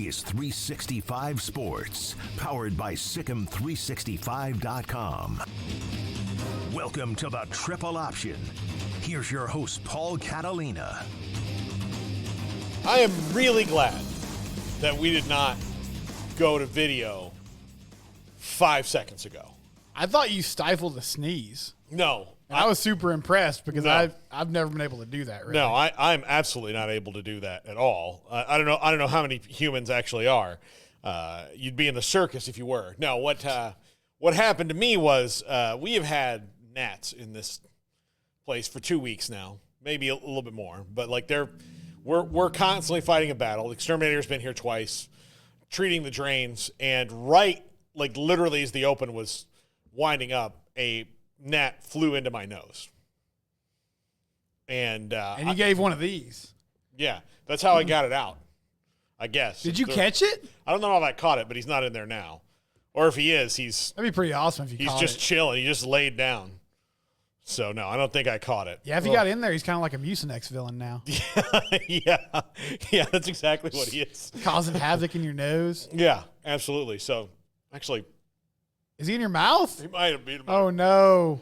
is 365 Sports, powered by Sikkim365.com. Welcome to the Triple Option. Here's your host, Paul Catalina. I am really glad that we did not go to video 5 seconds ago. I thought you stifled a sneeze. No. I was super impressed because No. I've never been able to do that. Really. No, I'm absolutely not able to do that at all. I don't know how many humans actually are. You'd be in the circus if you were. No, what happened to me was we have had gnats in this place for 2 weeks now, maybe a little bit more. But like we're constantly fighting a battle. The exterminator's been here twice, treating the drains, and literally as the open was winding up, a gnat flew into my nose. And you gave one of these. Yeah, that's how I got it out, I guess. Did you catch it? I don't know how I caught it, but he's not in there now. Or if he is, That'd be pretty awesome if you caught it. he's just chilling. He just laid down. So, no, I don't think I caught it. Yeah, if he got in there, he's kind of like a Mucinex villain now. Yeah, that's exactly what he is. Causing havoc in your nose. Yeah, absolutely. So, actually, is he in your mouth? he might have been. Oh, no.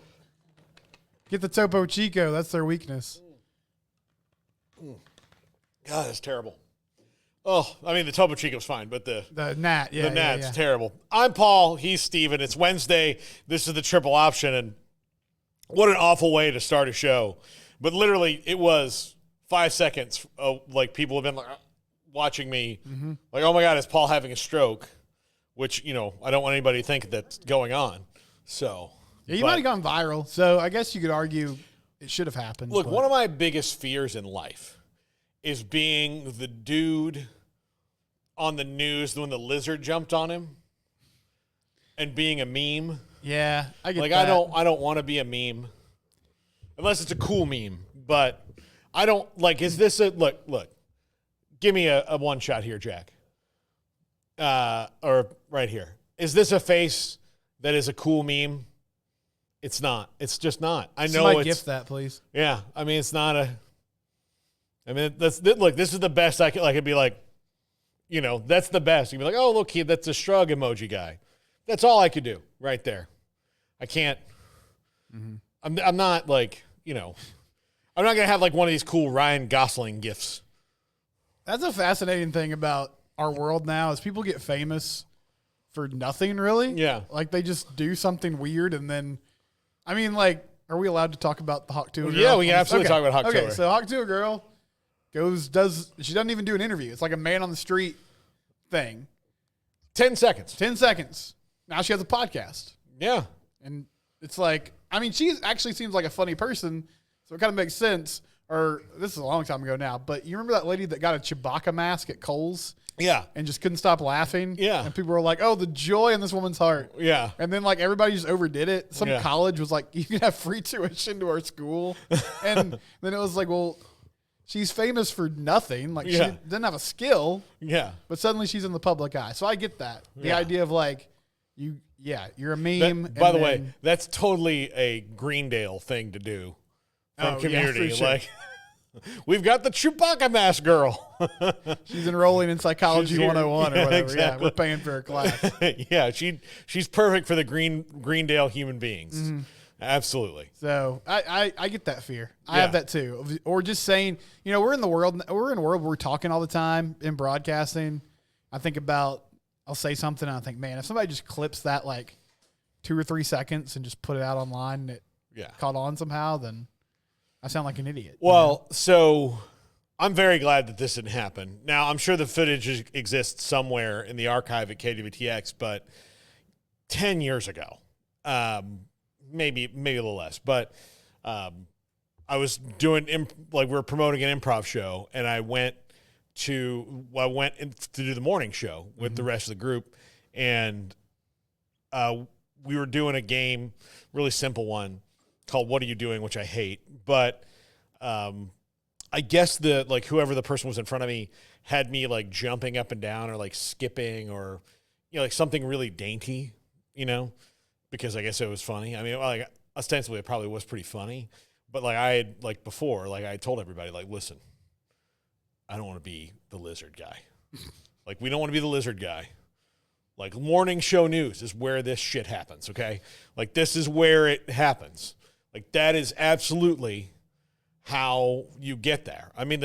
Get the Topo Chico. That's their weakness. God, that's terrible. Oh, I mean, the Topo Chico's fine, but the gnat, yeah. the gnat's yeah. terrible. I'm Paul. He's Stephen. It's Wednesday. This is the Triple Option, and what an awful way to start a show. But literally, it was 5 seconds. Like, people have been watching me. Mm-hmm. Like, oh, my God, is Paul having a stroke? Which, I don't want anybody to think that's going on. So, yeah, you might have gone viral. So I guess you could argue it should have happened. Look, one of my biggest fears in life is being the dude on the news when the lizard jumped on him and being a meme. Yeah, I get that. I don't want to be a meme unless it's a cool meme. But I don't is this a look? Give me a one shot here, Jack. Or right here. Is this a face that is a cool meme? It's not. It's just not. I know. Somebody gift that, please. Yeah, I mean, it's not a. I mean, this is the best I could be like. That's the best. You'd be like, oh, look, kid, that's a shrug emoji guy. That's all I could do right there. I can't. Mm-hmm. I'm not I'm not gonna have like one of these cool Ryan Gosling gifs. That's a fascinating thing about our world now is people get famous for nothing really. Yeah. Like they just do something weird and then, I mean, like, are we allowed to talk about the Hawk Tuah girl? Yeah, we can absolutely talk about Hawk Tuah. Okay, so Hawk Tuah girl she doesn't even do an interview. It's like a man on the street thing. 10 seconds. 10 seconds. Now she has a podcast. Yeah. And it's like, I mean, she actually seems like a funny person, so it kind of makes sense. Or this is a long time ago now, but you remember that lady that got a Chewbacca mask at Kohl's? Yeah. And just couldn't stop laughing? Yeah. And people were like, oh, the joy in this woman's heart. Yeah. And then, like, everybody just overdid it. Some college was like, you can have free tuition to our school. And then it was like, well, she's famous for nothing. Like, she didn't have a skill. Yeah. But suddenly she's in the public eye. So I get that. The idea of, like, you're a meme. By the way, that's totally a Greendale thing to do from Community. Yeah, sure. Like, we've got the Chewbacca mask girl. She's enrolling in Psychology 101 or whatever. Exactly. Yeah, we're paying for her class. Yeah, she's perfect for the Greendale human beings. Mm-hmm. Absolutely. So I get that fear. I have that too. Or just saying, we're in a world where we're talking all the time in broadcasting. I think about, I'll say something and I think, man, if somebody just clips that like 2 or 3 seconds and just put it out online and it caught on somehow, then I sound like an idiot. Well, so I'm very glad that this didn't happen. Now, I'm sure the footage exists somewhere in the archive at KWTX, but 10 years ago, maybe a little less, but I was doing we were promoting an improv show, and I went to do the morning show with the rest of the group, and we were doing a game, really simple one called "What Are You Doing?" which I hate, but I guess whoever the person was in front of me had me like jumping up and down or like skipping or like something really dainty, because I guess it was funny. I mean, like ostensibly it probably was pretty funny, but like I had I told everybody, like, listen, I don't want to be the lizard guy. Like, we don't want to be the lizard guy. Like, morning show news is where this shit happens, okay? Like, this is where it happens. Like, that is absolutely how you get there. I mean,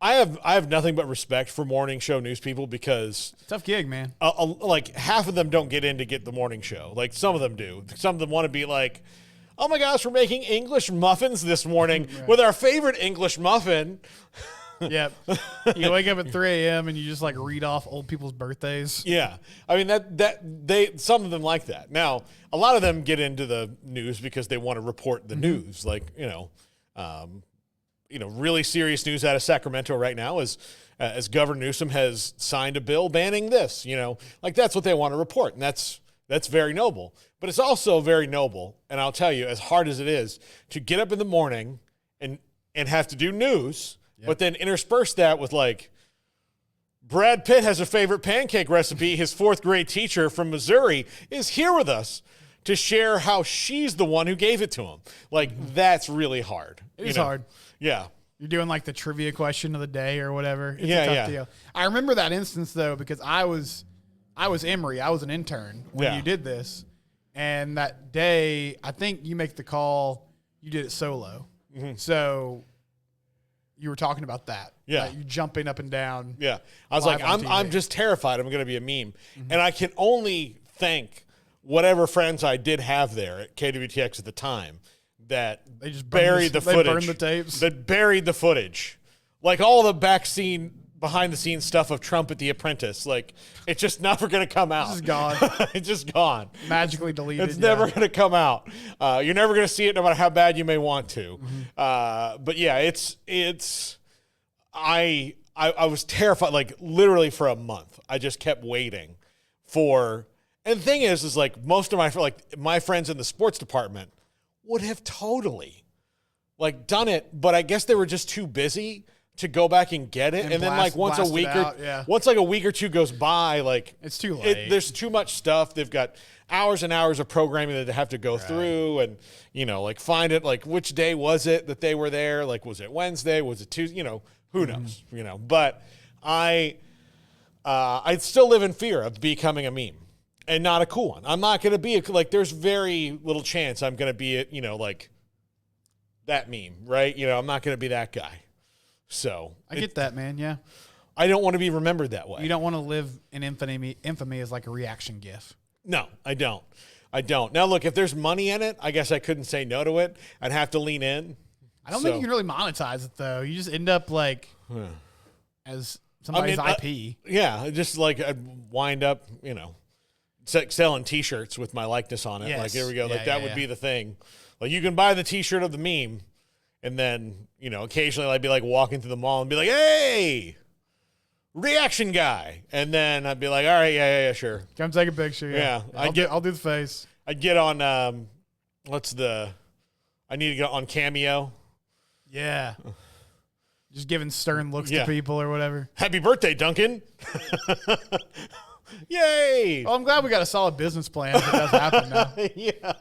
I have nothing but respect for morning show news people because tough gig, man. Like, half of them don't get in to get the morning show. Like, some of them do. Some of them want to be like, oh my gosh, we're making English muffins this morning with our favorite English muffin. Yep. You wake up at 3 a.m. and you just like read off old people's birthdays. Yeah. I mean, some of them like that. Now, a lot of them get into the news because they want to report the news. Like, really serious news out of Sacramento right now is as Governor Newsom has signed a bill banning this, like that's what they want to report. And that's very noble, but it's also very noble. And I'll tell you, as hard as it is to get up in the morning and have to do news, but then intersperse that with like, Brad Pitt has a favorite pancake recipe. His 4th grade teacher from Missouri is here with us to share how she's the one who gave it to him. Like, that's really hard. It is hard. Yeah. You're doing like the trivia question of the day or whatever. It's a tough deal. I remember that instance though, because I was Emory. I was an intern when you did this. And that day, I think you make the call, you did it solo. Mm-hmm. So you were talking about that. Yeah. You jumping up and down. Yeah. I was like, I'm just terrified I'm going to be a meme. Mm-hmm. And I can only thank whatever friends I did have there at KWTX at the time that they just buried the footage. They burned the tapes. That buried the footage. Like all the behind the scenes stuff of Trump at The Apprentice. Like, it's just never going to come out. It's just gone. It's just gone. Magically deleted. It's never going to come out. You're never going to see it no matter how bad you may want to. Mm-hmm. But yeah, I was terrified, like literally for a month. I just kept waiting for, and the thing is like most of my friends in the sports department would have totally like done it, but I guess they were just too busy to go back and get it. And then like once a week or two goes by, like it's too late. There's too much stuff. They've got hours and hours of programming that they have to go through and, like find it, like which day was it that they were there? Like, was it Wednesday? Was it Tuesday? Who knows, but I still live in fear of becoming a meme and not a cool one. I'm not going to be there's very little chance I'm going to be like that meme, right? I'm not going to be that guy. So I get that, man. Yeah. I don't want to be remembered that way. You don't want to live in infamy as like a reaction gif. No, I don't. Now, look, if there's money in it, I guess I couldn't say no to it. I'd have to lean in. I don't think you can really monetize it, though. You just end up like as somebody's IP. Yeah, just like I'd wind up, selling T-shirts with my likeness on it. Yes. Like, here we go. That would be the thing. Like, you can buy the T-shirt of the meme, and then, occasionally I'd be like walking through the mall and be like, hey, reaction guy. And then I'd be like, all right, yeah, sure. Come take a picture. Yeah. I'll do the face. I'd get on, I need to get on Cameo. Yeah. Just giving stern looks to people or whatever. Happy birthday, Duncan. Yay. Well, I'm glad we got a solid business plan if it does happen now. Yeah.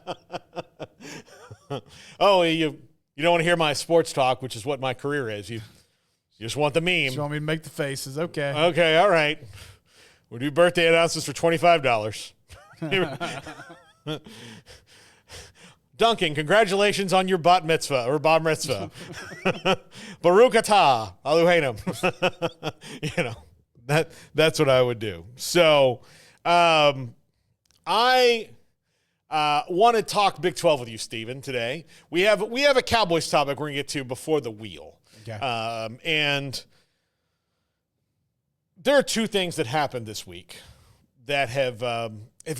Oh, you don't want to hear my sports talk, which is what my career is. You just want the meme. Just want me to make the faces. Okay. Okay, all right. We'll do birthday announcements for $25. Duncan, congratulations on your bat mitzvah or bar mitzvah. Baruch atah Eloheinu. That's what I would do. So I want to talk Big 12 with you, Stephen, today. We have a Cowboys topic we're going to get to before the wheel. Okay. And there are two things that happened this week that have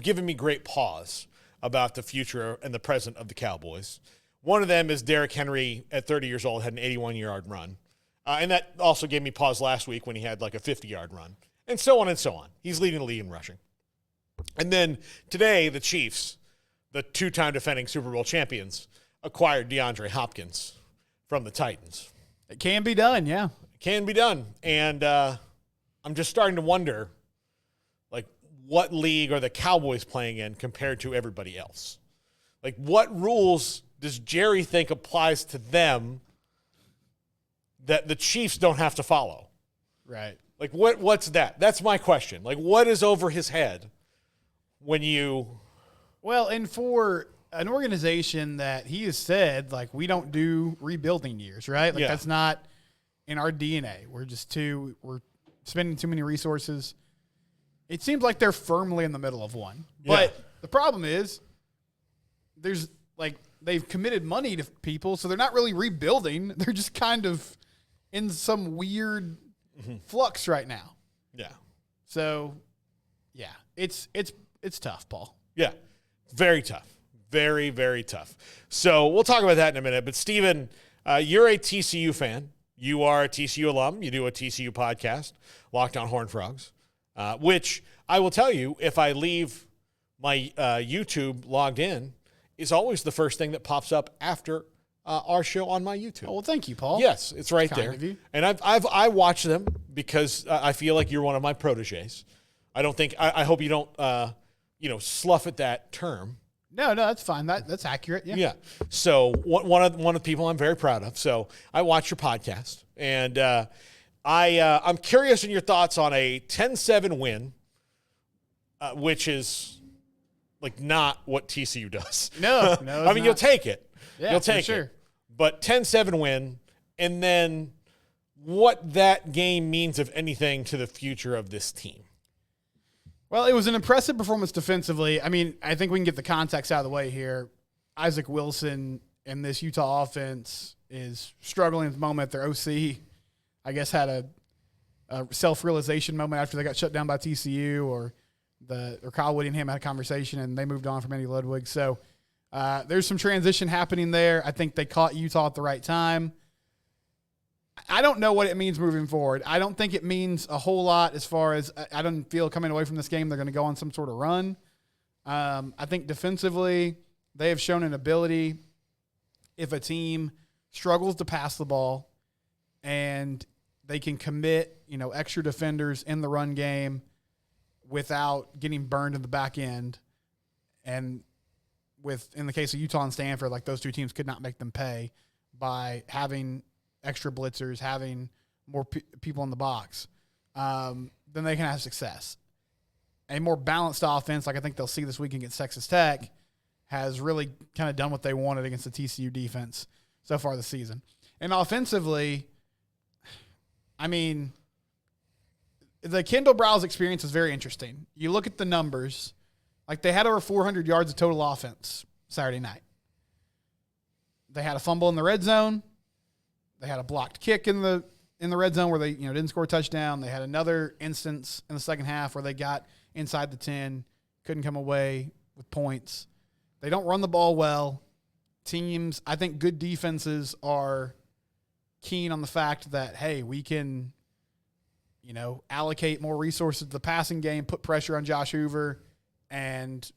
given me great pause about the future and the present of the Cowboys. One of them is Derrick Henry at 30 years old had an 81-yard run. And that also gave me pause last week when he had like a 50-yard run. And so on and so on. He's leading the league in rushing. And then today, the Chiefs, the two-time defending Super Bowl champions, acquired DeAndre Hopkins from the Titans. It can be done, yeah. It can be done. And I'm just starting to wonder, like, what league are the Cowboys playing in compared to everybody else? Like, what rules does Jerry think applies to them that the Chiefs don't have to follow? Right. Like, what's that? That's my question. Like, what is over his head when you... Well, and for an organization that he has said, like, we don't do rebuilding years, right? Like, that's not in our DNA. We're spending too many resources. It seems like they're firmly in the middle of one. Yeah. But the problem is they've committed money to people, so they're not really rebuilding. They're just kind of in some weird flux right now. Yeah. So, yeah, it's tough, Paul. Yeah, very tough. Very, very tough. So we'll talk about that in a minute. But, Stephen, you're a TCU fan. You are a TCU alum. You do a TCU podcast, Locked On Horned Frogs, which I will tell you, if I leave my YouTube logged in, is always the first thing that pops up after our show on my YouTube. Oh, well, thank you, Paul. Yes, it's right Kind there. of you. And I watch them because I feel like you're one of my proteges. I don't think I hope you don't slough at that term. No, that's fine. That's accurate. Yeah. Yeah. So one of the people I'm very proud of. So I watch your podcast, and I'm curious in your thoughts on a 10-7 win, which is like not what TCU does. No, I mean, you'll take it. Yeah, you'll take sure. it. But 10-7 win, and then what that game means, if anything, to the future of this team. Well, it was an impressive performance defensively. I mean, I think we can get the context out of the way here. Isaac Wilson and this Utah offense is struggling at the moment. Their OC, I guess, had a self-realization moment after they got shut down by TCU, or Kyle Whittingham had a conversation and they moved on from Andy Ludwig. So there's some transition happening there. I think they caught Utah at the right time. I don't know what it means moving forward. I don't think it means a whole lot as far as I don't feel coming away from this game they're going to go on some sort of run. I think defensively they have shown an ability, if a team struggles to pass the ball and they can commit, extra defenders in the run game without getting burned in the back end. And in the case of Utah and Stanford, like those two teams could not make them pay by having extra blitzers, having more people in the box, then they can have success. A more balanced offense, like I think they'll see this week against Texas Tech, has really kind of done what they wanted against the TCU defense so far this season. And offensively, I mean, the Kendall Browse experience is very interesting. You look at the numbers, like they had over 400 yards of total offense Saturday night. They had a fumble in the red zone. They had a blocked kick in the red zone where they didn't score a touchdown. They had another instance in the second half where they got inside the 10, couldn't come away with points. They don't run the ball well. Teams, I think good defenses are keen on the fact that, hey, we can, allocate more resources to the passing game, put pressure on Josh Hoover, and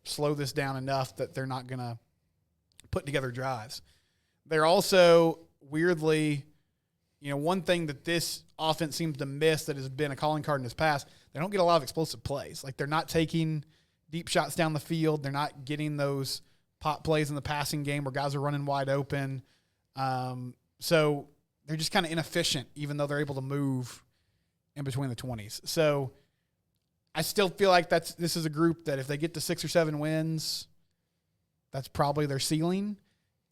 slow this down enough that they're not going to put together drives. They're also weirdly, one thing that this offense seems to miss that has been a calling card in his past, they don't get a lot of explosive plays. Like they're not taking deep shots down the field. They're not getting those pop plays in the passing game where guys are running wide open. So they're just kind of inefficient, even though they're able to move in between the 20s. So I still feel like this is a group that if they get to 6 or 7 wins, that's probably their ceiling.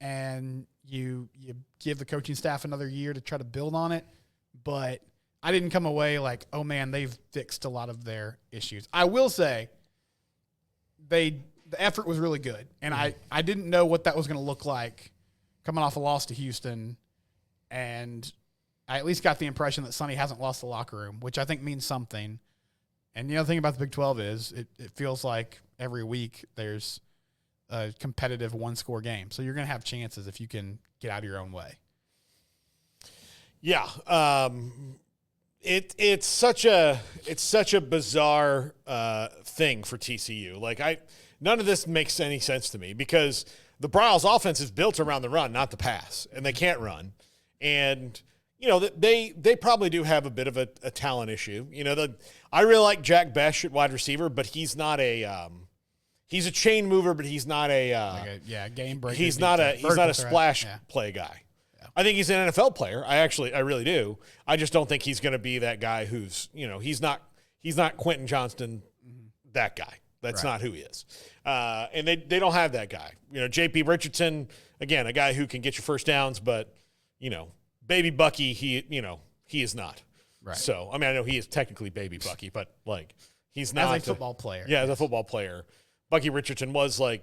And you give the coaching staff another year to try to build on it. But I didn't come away like, oh, man, they've fixed a lot of their issues. I will say the effort was really good. And I didn't know what that was going to look like coming off a loss to Houston. And I at least got the impression that Sonny hasn't lost the locker room, which I think means something. And the other thing about the Big 12 is it feels like every week there's a competitive one-score game. So you're going to have chances if you can get out of your own way. Yeah. It's such a bizarre thing for TCU. Like none of this makes any sense to me because the Briles offense is built around the run, not the pass, and they can't run. And they probably do have a bit of a talent issue. I really like Jack Besh at wide receiver, but he's not a he's a chain mover, but he's not a game breaker. He's not a splash play guy. Yeah. I think he's an NFL player. I really do. I just don't think he's going to be that guy who's, he's not Quentin Johnston, that guy. That's not who he is. And they don't have that guy. J.P. Richardson, again, a guy who can get you first downs, but, baby Bucky, he is not. Right. So, I know he is technically baby Bucky, but, he's not. As a football player. Yeah, as a football player. Bucky Richardson was, a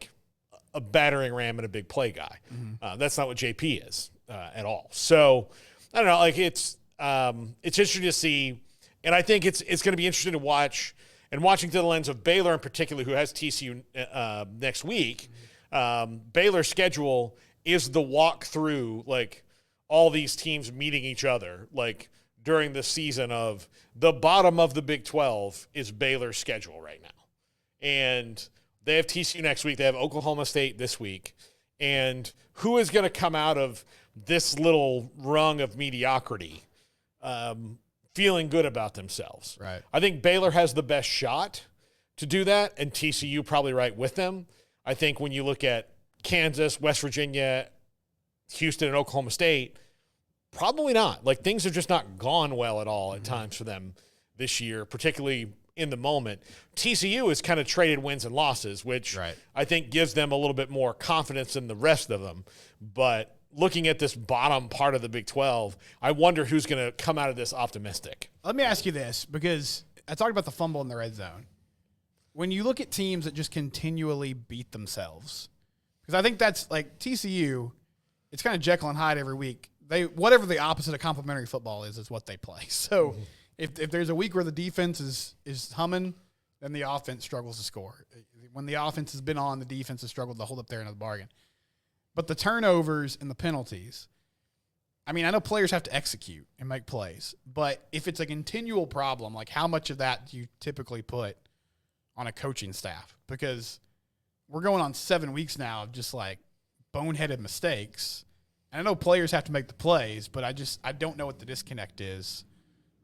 battering ram and a big play guy. Mm-hmm. That's not what JP is at all. So, I don't know. It's interesting to see, and I think it's going to be interesting to watch, and watching through the lens of Baylor in particular, who has TCU next week. Baylor's schedule is the walk through, all these teams meeting each other, during the season of the bottom of the Big 12 is Baylor's schedule right now. And they have TCU next week. They have Oklahoma State this week. And who is going to come out of this little rung of mediocrity feeling good about themselves? Right. I think Baylor has the best shot to do that, and TCU probably right with them. I think when you look at Kansas, West Virginia, Houston, and Oklahoma State, probably not. Things have just not gone well at all at times for them this year, particularly in the moment. TCU has kind of traded wins and losses, which I think gives them a little bit more confidence than the rest of them. But looking at this bottom part of the Big 12, I wonder who's going to come out of this optimistic. Let me ask you this, because I talked about the fumble in the red zone. When you look at teams that just continually beat themselves, because I think that's TCU, it's kind of Jekyll and Hyde every week. Whatever the opposite of complimentary football is what they play. So if there's a week where the defense is humming, then the offense struggles to score. When the offense has been on, the defense has struggled to hold up there in the bargain. But the turnovers and the penalties, I know players have to execute and make plays, but if it's a continual problem, how much of that do you typically put on a coaching staff? Because we're going on 7 weeks now of just boneheaded mistakes. And I know players have to make the plays, but I don't know what the disconnect is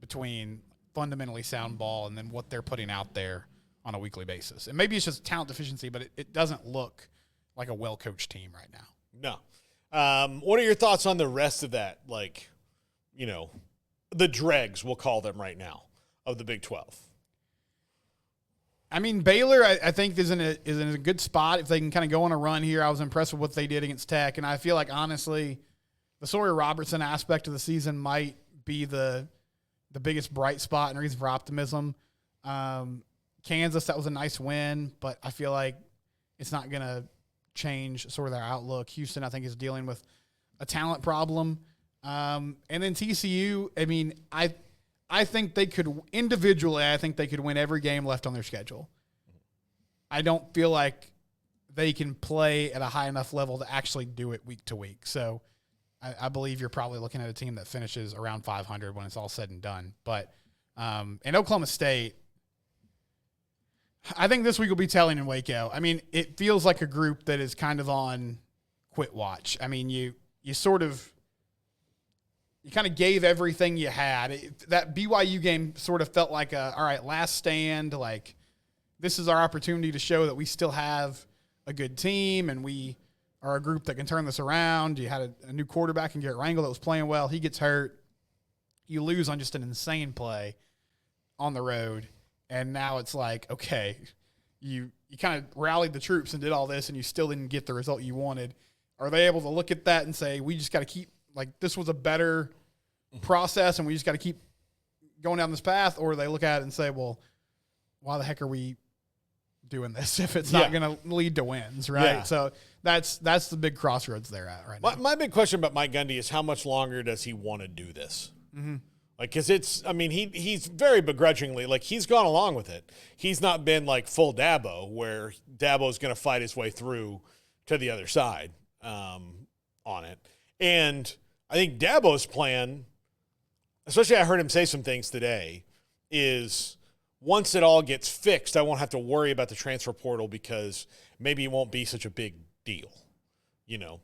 between fundamentally sound ball and then what they're putting out there on a weekly basis. And maybe it's just talent deficiency, but it doesn't look like a well-coached team right now. No. What are your thoughts on the rest of that, the dregs, we'll call them right now, of the Big 12? Baylor, I think, is in a good spot if they can kind of go on a run here. I was impressed with what they did against Tech, and I feel like, honestly, the Sawyer Robertson aspect of the season might be the biggest bright spot and reason for optimism. Kansas, that was a nice win, but I feel like it's not going to change sort of their outlook. Houston, I think, is dealing with a talent problem. And then TCU, I think they could individually. I think they could win every game left on their schedule. I don't feel like they can play at a high enough level to actually do it week to week. So I believe you're probably looking at a team that finishes around 500 when it's all said and done. But in Oklahoma State, I think this week will be telling in Waco. It feels like a group that is kind of on quit watch. You kind of gave everything you had. That BYU game sort of felt like all right, last stand. This is our opportunity to show that we still have a good team and we are a group that can turn this around. You had a new quarterback in Garrett Rangel that was playing well. He gets hurt. You lose on just an insane play on the road. And now it's okay, you kind of rallied the troops and did all this and you still didn't get the result you wanted. Are they able to look at that and say, we just got to keep, this was a better process and we just got to keep going down this path? Or they look at it and say, well, why the heck are we doing this if it's not going to lead to wins, right? Yeah. So that's the big crossroads they're at right now. My big question about Mike Gundy is how much longer does he want to do this? Mm-hmm. Because he's very begrudgingly, he's gone along with it. He's not been full Dabo, where Dabo's going to fight his way through to the other side on it. And I think Dabo's plan, especially I heard him say some things today, is once it all gets fixed, I won't have to worry about the transfer portal because maybe it won't be such a big deal,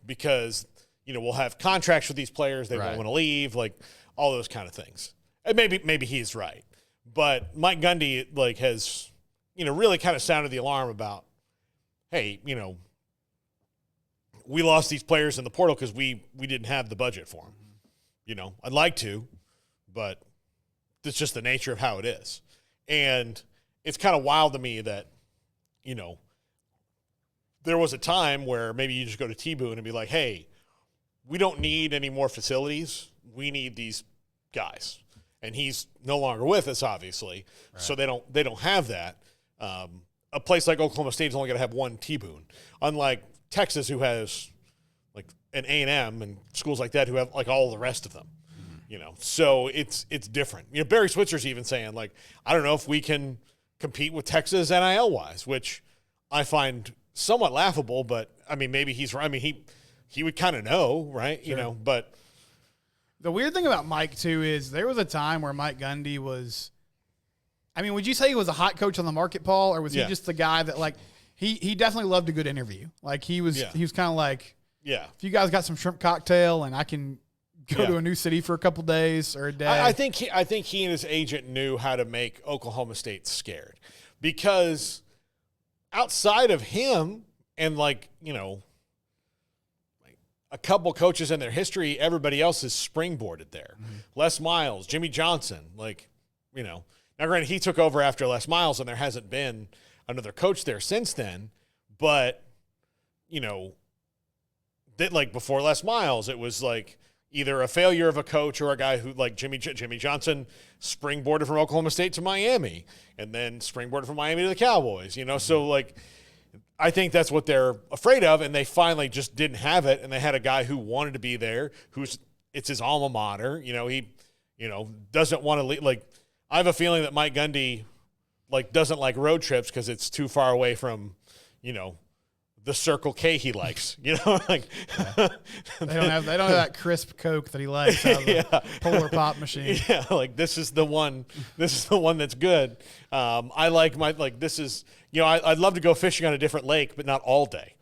because, we'll have contracts with these players. They won't want to leave, all those kind of things. And maybe he's right. But Mike Gundy, has, really kind of sounded the alarm about, hey, we lost these players in the portal because we didn't have the budget for them. You know, I'd like to, but it's just the nature of how it is. And it's kind of wild to me that, you know, there was a time where maybe you just go to T-Boone and be like, hey, we don't need any more facilities. We need these guys. And he's no longer with us, obviously, right. So they don't have that. A place like Oklahoma State is only going to have one T-Boone, unlike Texas, who has like an A&M and schools like that who have like all the rest of them. You know, so it's different. You know, Barry Switzer's even saying, like, I don't know if we can compete with Texas NIL-wise, which I find somewhat laughable, but, I mean, maybe he's right. I mean, he would kind of know, right? Sure. You know, but. The weird thing about Mike, too, is there was a time where Mike Gundy was – I mean, would you say he was a hot coach on the market, Paul, or was he just the guy that, like, he definitely loved a good interview? Like, he was kind of like, if you guys got some shrimp cocktail and I can – go to a new city for a couple days or a day. I think he and his agent knew how to make Oklahoma State scared, because outside of him and, like, you know, like a couple coaches in their history, everybody else is springboarded there. Mm-hmm. Les Miles, Jimmy Johnson, like, you know. Now, granted, he took over after Les Miles, and there hasn't been another coach there since then. But, you know, that, like, before Les Miles, it was like either a failure of a coach or a guy who, like Jimmy Johnson, springboarded from Oklahoma State to Miami and then springboarded from Miami to the Cowboys, you know? So, like, I think that's what they're afraid of, and they finally just didn't have it, and they had a guy who wanted to be there, it's his alma mater. You know, he, you know, doesn't want to leave. Like, I have a feeling that Mike Gundy, like, doesn't like road trips because it's too far away from, you know, the Circle K he likes, you know, like they don't have that crisp Coke that he likes out of the Polar Pop machine. Yeah, like this is the one that's good. I like this is, you know, I'd love to go fishing on a different lake, but not all day.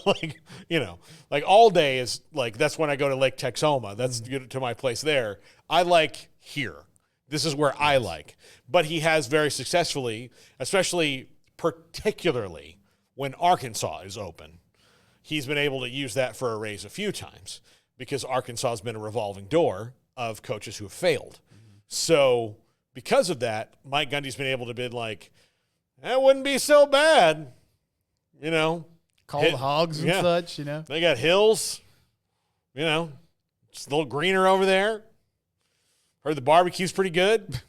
Like, you know, like all day is like, that's when I go to Lake Texoma. That's to my place there. I like here. This is where I like. But he has very successfully, especially particularly when Arkansas is open, he's been able to use that for a raise a few times, because Arkansas has been a revolving door of coaches who have failed. Mm-hmm. So because of that, Mike Gundy's been able to be like, that wouldn't be so bad, you know. Called hogs and such, you know. They got hills, you know. It's a little greener over there. Heard the barbecue's pretty good.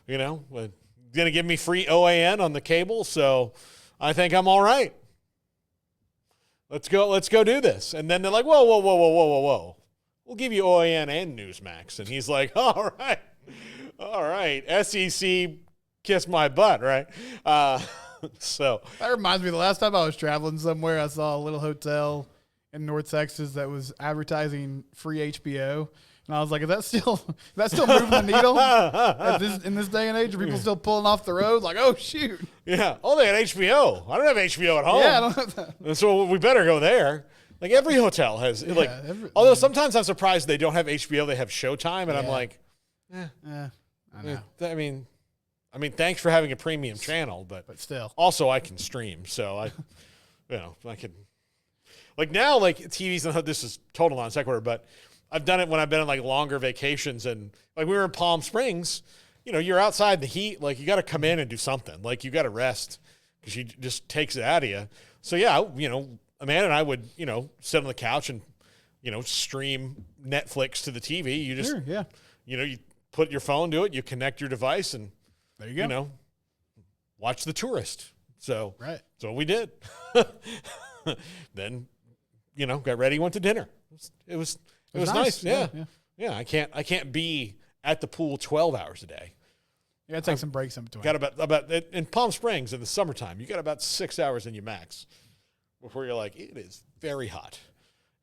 You know, but going to give me free OAN on the cable, so I think I'm all right. Let's go do this. And then they're like, whoa. We'll give you OAN and Newsmax. And he's like, all right. SEC, kiss my butt, right? So that reminds me, the last time I was traveling somewhere, I saw a little hotel in North Texas that was advertising free HBO. And I was like, is that still moving the needle in this day and age? Are people still pulling off the road? Like, oh, shoot. Yeah. Oh, they had HBO. I don't have HBO at home. Yeah, I don't have that. And so we better go there. Like, every hotel has, although sometimes I'm surprised they don't have HBO, they have Showtime. And I'm like, I know. I mean, thanks for having a premium channel, but still. Also, I can stream. So I can. Like, now, like, TVs, and this is total non sequitur, but I've done it when I've been on, like, longer vacations, and, like, we were in Palm Springs. You know, you're outside in the heat. Like, you got to come in and do something. Like, you got to rest because she just takes it out of you. So, yeah, you know, Amanda and I would, you know, sit on the couch and, you know, stream Netflix to the TV. You just, you know, you put your phone to it, you connect your device, and there you go. You know, watch The Tourist. So, right. So we did. Then, you know, got ready, went to dinner. It was nice. Yeah. I can't be at the pool 12 hours a day. You got to take some breaks in between. Got about in Palm Springs in the summertime, you got about 6 hours in your max before you're like, it is very hot.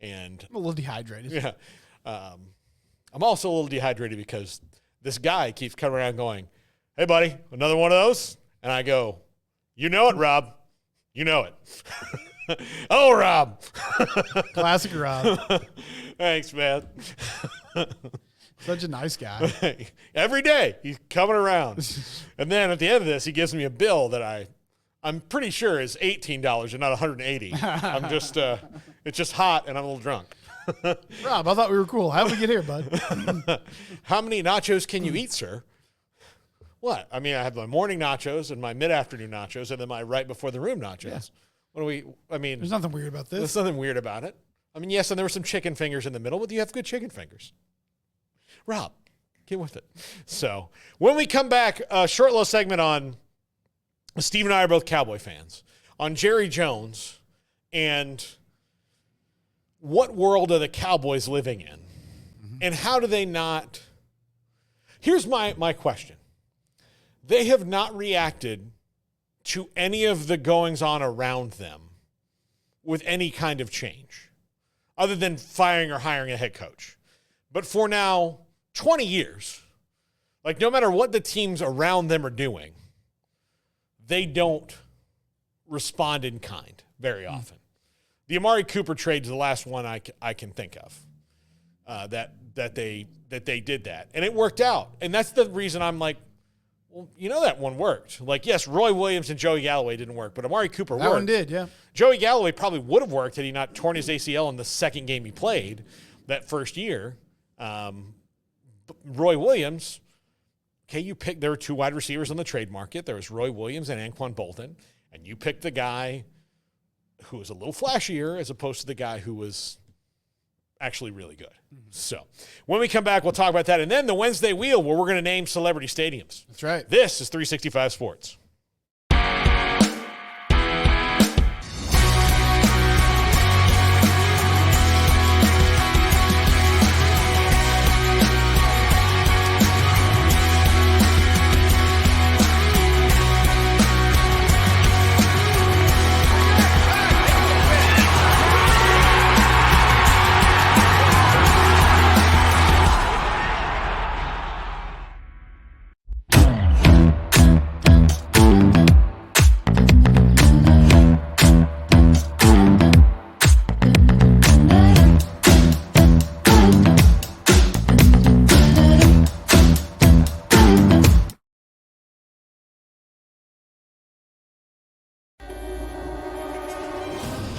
And I'm a little dehydrated. Yeah. I'm also a little dehydrated because this guy keeps coming around going, hey, buddy, another one of those? And I go, you know it, Rob. You know it. Oh, Rob. Classic Rob. Thanks, man. Such a nice guy. Every day he's coming around. And then at the end of this, he gives me a bill that I I'm pretty sure is $18 and not $180. I'm just, it's just hot and I'm a little drunk. Rob, I thought we were cool. How did we get here, bud? How many nachos can you eat, sir? What? I mean, I have my morning nachos and my mid-afternoon nachos and then my right before the room nachos. Yeah. What do we, I mean. There's nothing weird about this. There's nothing weird about it. I mean, yes, and there were some chicken fingers in the middle, but you have good chicken fingers. Rob, get with it. So when we come back, a short little segment on, Steve and I are both Cowboy fans, on Jerry Jones and what world are the Cowboys living in? Mm-hmm. And how do they not? Here's my question. They have not reacted to any of the goings-on around them with any kind of change, other than firing or hiring a head coach. But for now, 20 years, like no matter what the teams around them are doing, they don't respond in kind very often. The Amari Cooper trade is the last one I can think of that they did that, and it worked out. And that's the reason I'm like, well, you know that one worked. Like, yes, Roy Williams and Joey Galloway didn't work, but Amari Cooper worked. That one did, yeah. Joey Galloway probably would have worked had he not torn his ACL in the second game he played that first year. Roy Williams, okay, there were two wide receivers on the trade market. There was Roy Williams and Anquan Bolton, and you picked the guy who was a little flashier as opposed to the guy who was actually really good. Mm-hmm. So when we come back, we'll talk about that. And then the Wednesday Wheel, where we're going to name celebrity stadiums. That's right. This is 365 Sports.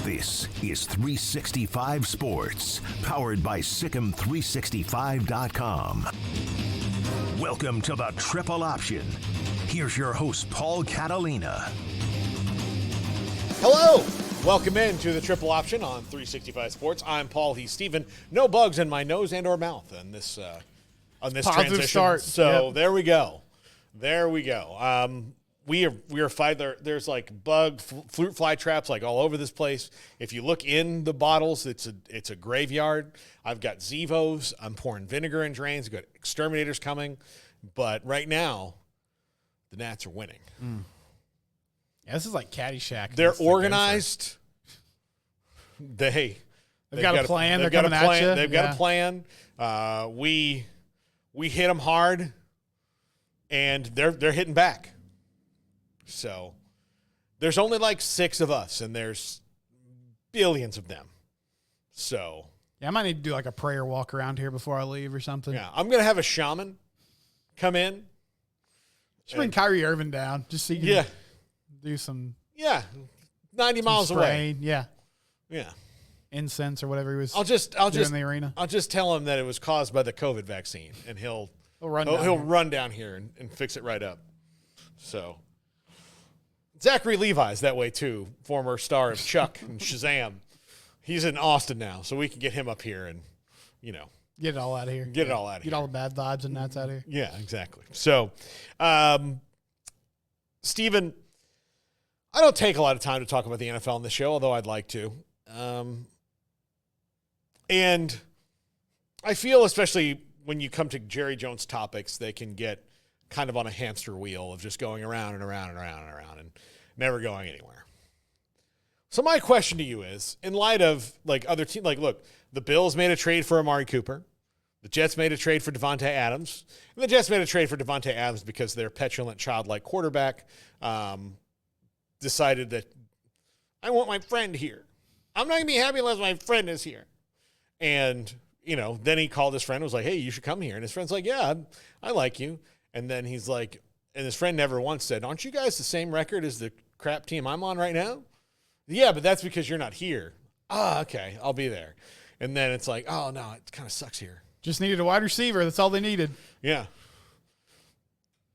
This is 365 Sports, powered by Sikkim365.com. Welcome to the Triple Option. Here's your host, Paul Catalina. Hello. Welcome into the Triple Option on 365 Sports. I'm Paul. He's Stephen. No bugs in my nose and or mouth on this Positive transition. Start. So Yep. There we go. We are fine. There's like bug, fruit fly traps like all over this place. If you look in the bottles, it's a graveyard. I've got Zevos. I'm pouring vinegar in drains. I've got exterminators coming. But right now, the Nats are winning. Mm. Yeah, this is like Caddyshack. They're organized. They've got a plan. They're coming at you. They've got a plan. We hit them hard, and they're hitting back. So there's only like 6 of us, and there's billions of them. So yeah, I might need to do like a prayer walk around here before I leave or something. yeah, I'm gonna have a shaman come in. Just bring Kyrie Irving down, just so you can do some 90 miles away. Yeah, incense or whatever he was. I'll just in the arena. I'll just tell him that it was caused by the COVID vaccine, and he'll run down here and fix it right up. So. Zachary Levi's that way too, former star of Chuck and Shazam. He's in Austin now, so we can get him up here and, get it all out of here. Get all the bad vibes and Nats out of here. Yeah, exactly. So, Stephen, I don't take a lot of time to talk about the NFL on the show, although I'd like to. And I feel, especially when you come to Jerry Jones topics, they can get kind of on a hamster wheel of just going around and around and around and around and never going anywhere. So my question to you is, in light of like other teams, like look, the Bills made a trade for Amari Cooper. The Jets made a trade for Devontae Adams. And the Jets made a trade for Devontae Adams because their petulant, childlike quarterback decided that I want my friend here. I'm not going to be happy unless my friend is here. And, then he called his friend and was like, hey, you should come here. And his friend's like, yeah, I like you. And then he's like, and his friend never once said, aren't you guys the same record as the crap team I'm on right now? Yeah, but that's because you're not here. Ah, okay, I'll be there. And then it's like, oh, no, it kind of sucks here. Just needed a wide receiver. That's all they needed. Yeah.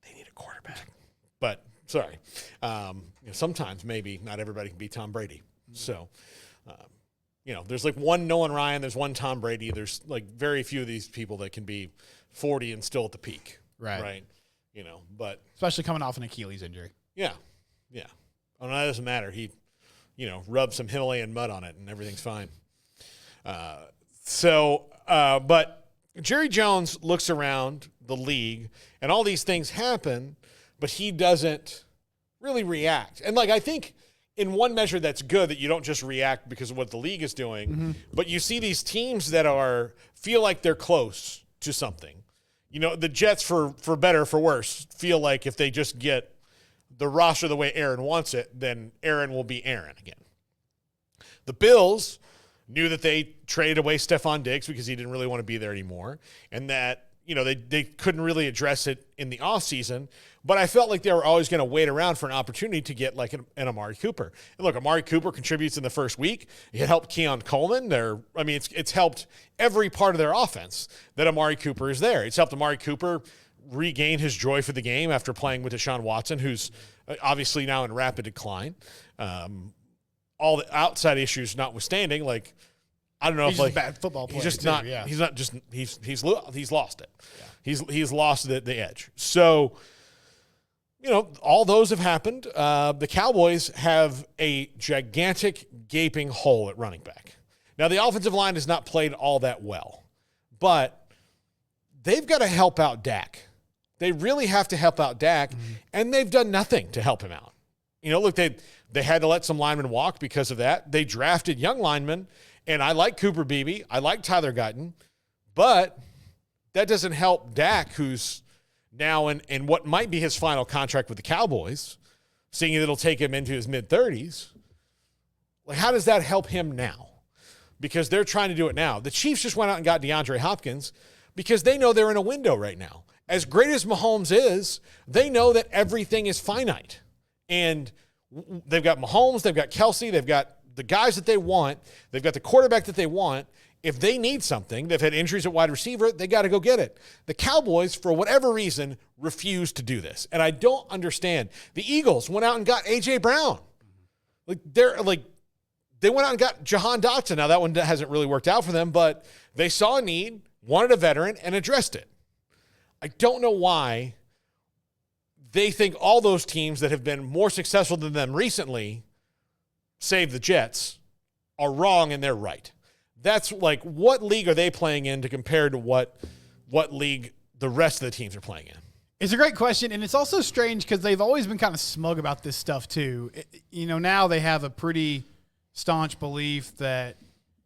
They need a quarterback. But, sorry. Sometimes maybe not everybody can be Tom Brady. So, there's like one Nolan Ryan, there's one Tom Brady. There's like very few of these people that can be 40 and still at the peak. Right. But. Especially coming off an Achilles injury. Yeah. Oh, no, that doesn't matter. He, rubbed some Himalayan mud on it and everything's fine. But Jerry Jones looks around the league and all these things happen, but he doesn't really react. And I think in one measure that's good that you don't just react because of what the league is doing, but you see these teams that feel like they're close to something. The Jets, for better, for worse, feel like if they just get the roster the way Aaron wants it, then Aaron will be Aaron again. The Bills knew that they traded away Stephon Diggs because he didn't really want to be there anymore, and that they couldn't really address it in the offseason, but I felt like they were always going to wait around for an opportunity to get like an Amari Cooper. And look, Amari Cooper contributes in the first week. It helped Keon Coleman. It's helped every part of their offense that Amari Cooper is there. It's helped Amari Cooper regain his joy for the game after playing with Deshaun Watson, who's obviously now in rapid decline. All the outside issues notwithstanding, I don't know he's if just a bad football player. He's just too, not. Yeah. He's not just. He's lost it. Yeah. He's lost the edge. So, all those have happened. The Cowboys have a gigantic gaping hole at running back. Now the offensive line has not played all that well, but they've got to help out Dak. They really have to help out Dak, and they've done nothing to help him out. Look, they had to let some linemen walk because of that. They drafted young linemen, and I like Cooper Beebe. I like Tyler Guyton, but that doesn't help Dak, who's now in what might be his final contract with the Cowboys, seeing that it'll take him into his mid-30s. How does that help him now? Because they're trying to do it now. The Chiefs just went out and got DeAndre Hopkins because they know they're in a window right now. As great as Mahomes is, they know that everything is finite. And they've got Mahomes, they've got Kelsey, they've got the guys that they want, they've got the quarterback that they want. If they need something, they've had injuries at wide receiver, they got to go get it. The Cowboys, for whatever reason, refuse to do this. And I don't understand. The Eagles went out and got A.J. Brown. They went out and got Jahan Dotson. Now, that one hasn't really worked out for them, but they saw a need, wanted a veteran, and addressed it. I don't know why they think all those teams that have been more successful than them recently, save the Jets, are wrong and they're right. That's what league are they playing in to compare to what league the rest of the teams are playing in? It's a great question, and it's also strange because they've always been kind of smug about this stuff too. Now they have a pretty staunch belief that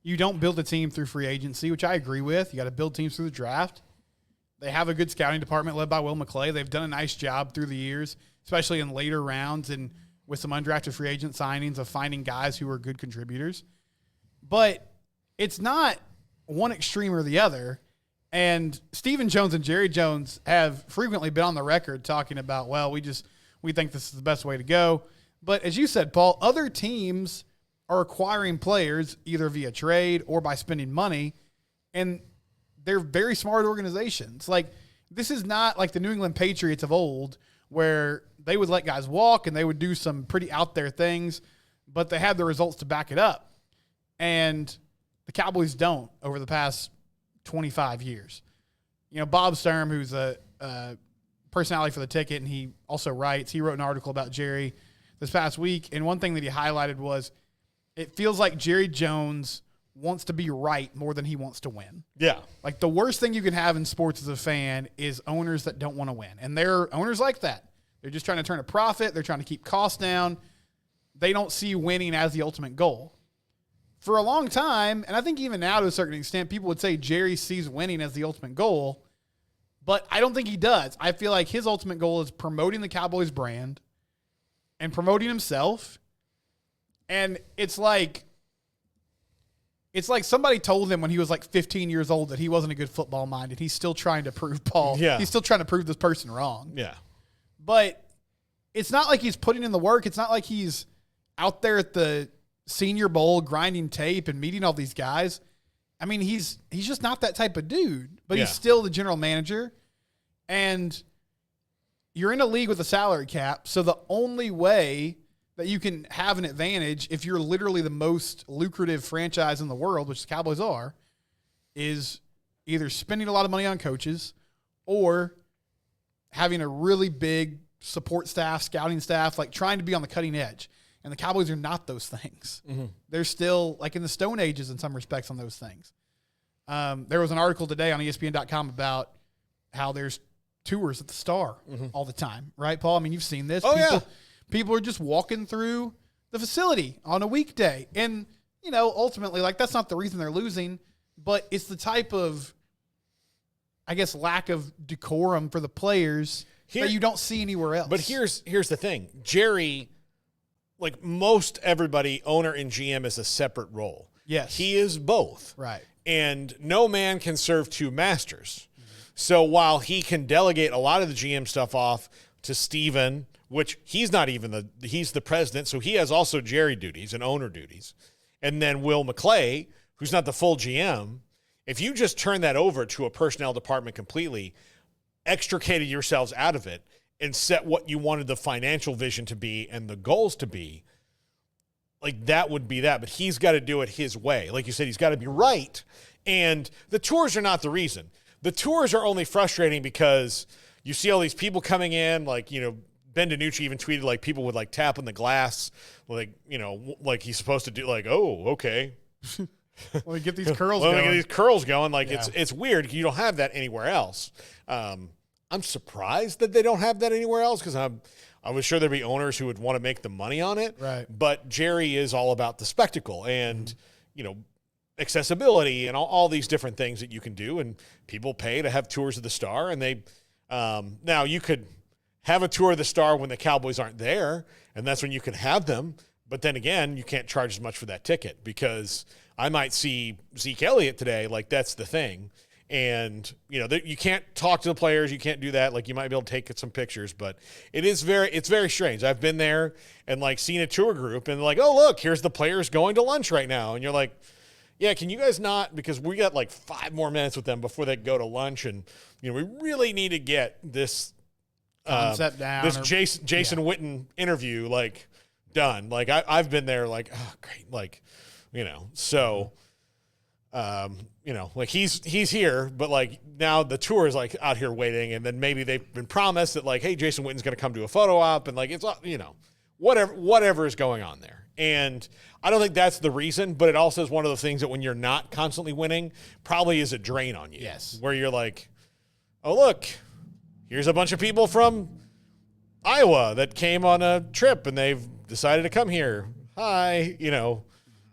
you don't build a team through free agency, which I agree with. You got to build teams through the draft. They have a good scouting department led by Will McClay. They've done a nice job through the years, especially in later rounds and with some undrafted free agent signings of finding guys who are good contributors. But it's not one extreme or the other. And Stephen Jones and Jerry Jones have frequently been on the record talking about, well, we think this is the best way to go. But as you said, Paul, other teams are acquiring players either via trade or by spending money, and they're very smart organizations. This is not like the New England Patriots of old where they would let guys walk and they would do some pretty out there things, but they had the results to back it up. And the Cowboys don't over the past 25 years. Bob Sturm, who's a personality for The Ticket, and he also writes, he wrote an article about Jerry this past week, and one thing that he highlighted was it feels like Jerry Jones wants to be right more than he wants to win. Yeah. The worst thing you can have in sports as a fan is owners that don't want to win. And there are owners like that. They're just trying to turn a profit. They're trying to keep costs down. They don't see winning as the ultimate goal. For a long time, and I think even now to a certain extent, people would say Jerry sees winning as the ultimate goal, but I don't think he does. I feel like his ultimate goal is promoting the Cowboys brand and promoting himself. And it's like somebody told him when he was 15 years old that he wasn't a good football mind, and he's still trying to prove Paul. Yeah. He's still trying to prove this person wrong. Yeah. But it's not like he's putting in the work. It's not like he's out there at the Senior Bowl grinding tape and meeting all these guys. I mean, he's just not that type of dude, but he's still the general manager. And you're in a league with a salary cap, so the only way that you can have an advantage if you're literally the most lucrative franchise in the world, which the Cowboys are, is either spending a lot of money on coaches or having a really big support staff, scouting staff, like trying to be on the cutting edge. And the Cowboys are not those things. Mm-hmm. They're still like in the Stone Ages in some respects on those things. There was an article today on ESPN.com about how there's tours at the Star all the time, right, Paul? I mean, you've seen this. People are just walking through the facility on a weekday. And, you know, ultimately, like, that's not the reason they're losing, but it's the type of, I guess, lack of decorum for the players that you don't see anywhere else. But here's the thing. Jerry, like most everybody, owner and GM is a separate role. Yes. He is both. Right. And no man can serve two masters. Mm-hmm. So while he can delegate a lot of the GM stuff off to Stephen, which he's not even he's the president, so he has also Jerry duties and owner duties. And then Will McClay, who's not the full GM, if you just turn that over to a personnel department completely, extricated yourselves out of it, and set what you wanted the financial vision to be and the goals to be, like that would be that. But he's got to do it his way. Like you said, he's got to be right. And the tours are not the reason. The tours are only frustrating because you see all these people coming in, like, you know, Ben DiNucci even tweeted like people would like tap on the glass, like, you know, like he's supposed to do, like, oh, okay. Let me get these curls going. Let me get these curls going. Like, it's weird. You don't have that anywhere else. I'm surprised that they don't have that anywhere else because I was sure there'd be owners who would want to make the money on it. Right. But Jerry is all about the spectacle and, you know, accessibility and all these different things that you can do. And people pay to have tours of the Star. And they now you could have a tour of the Star when the Cowboys aren't there, and that's when you can have them. But then again, you can't charge as much for that ticket because I might see Zeke Elliott today. Like, that's the thing. And, you know, you can't talk to the players. You can't do that. Like, you might be able to take some pictures, but it's very strange. I've been there and, like, seen a tour group and, like, oh, look, here's the players going to lunch right now. And you're like, yeah, can you guys not? Because we got, like, 5 more minutes with them before they go to lunch. And, you know, we really need to get this concept down. This Jason Witten interview, like, done. Like, I've been there, like, oh, great. Like, you know, so – you know, like he's here, but like now the tour is like out here waiting, and then maybe they've been promised that like, hey, Jason Witten's going to come do a photo op, and like it's, you know, whatever is going on there. And I don't think that's the reason, but it also is one of the things that when you're not constantly winning, probably is a drain on you. Yes, where you're like, oh look, here's a bunch of people from Iowa that came on a trip and they've decided to come here. Hi, you know,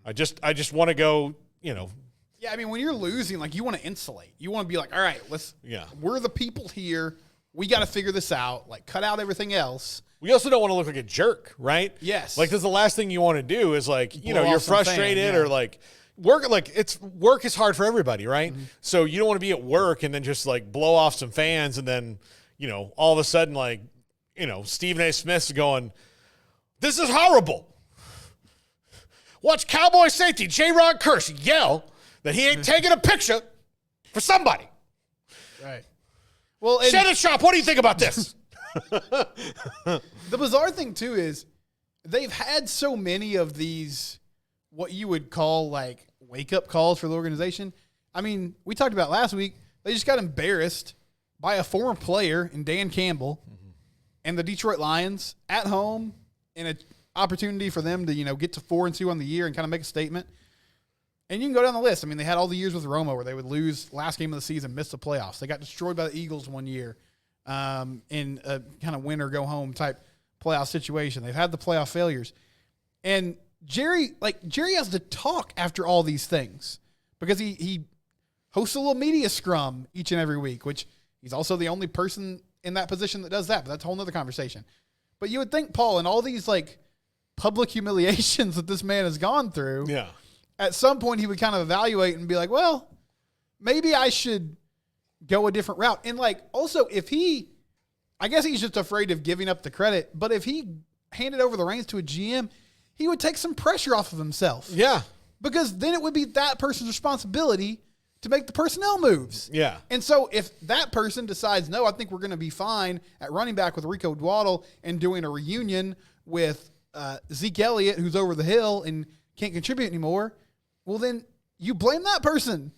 I just want to go, you know. Yeah, I mean, when you're losing, like, you want to insulate. You want to be like, all right, we're the people here. We got to figure this out. Like, cut out everything else. We also don't want to look like a jerk, right? Yes. Like, because the last thing you want to do is, like, you know, you're frustrated or, like, work is hard for everybody, right? Mm-hmm. So you don't want to be at work and then just, like, blow off some fans and then, you know, all of a sudden, like, you know, Stephen A. Smith's going, this is horrible. Watch Cowboy safety J-Rod Kersey yell that he ain't taking a picture for somebody. Right. Well, Shannon Sharp, what do you think about this? The bizarre thing, too, is they've had so many of these, what you would call, like, wake-up calls for the organization. I mean, we talked about last week, they just got embarrassed by a former player in Dan Campbell and the Detroit Lions at home in an opportunity for them to, you know, get to 4-2 on the year and kind of make a statement. And you can go down the list. I mean, they had all the years with Romo where they would lose last game of the season, miss the playoffs. They got destroyed by the Eagles one year in a kind of win or go home type playoff situation. They've had the playoff failures. And Jerry has to talk after all these things because he hosts a little media scrum each and every week, which he's also the only person in that position that does that. But that's a whole nother conversation. But you would think, Paul, in all these like public humiliations that this man has gone through, yeah, at some point he would kind of evaluate and be like, well, maybe I should go a different route. And like, also if he I guess he's just afraid of giving up the credit. But if he handed over the reins to a GM, he would take some pressure off of himself. Yeah. Because then it would be that person's responsibility to make the personnel moves. Yeah. And so if that person decides, no, I think we're going to be fine at running back with Rico Dwaddle and doing a reunion with Zeke Elliott, who's over the hill and can't contribute anymore, well, then you blame that person.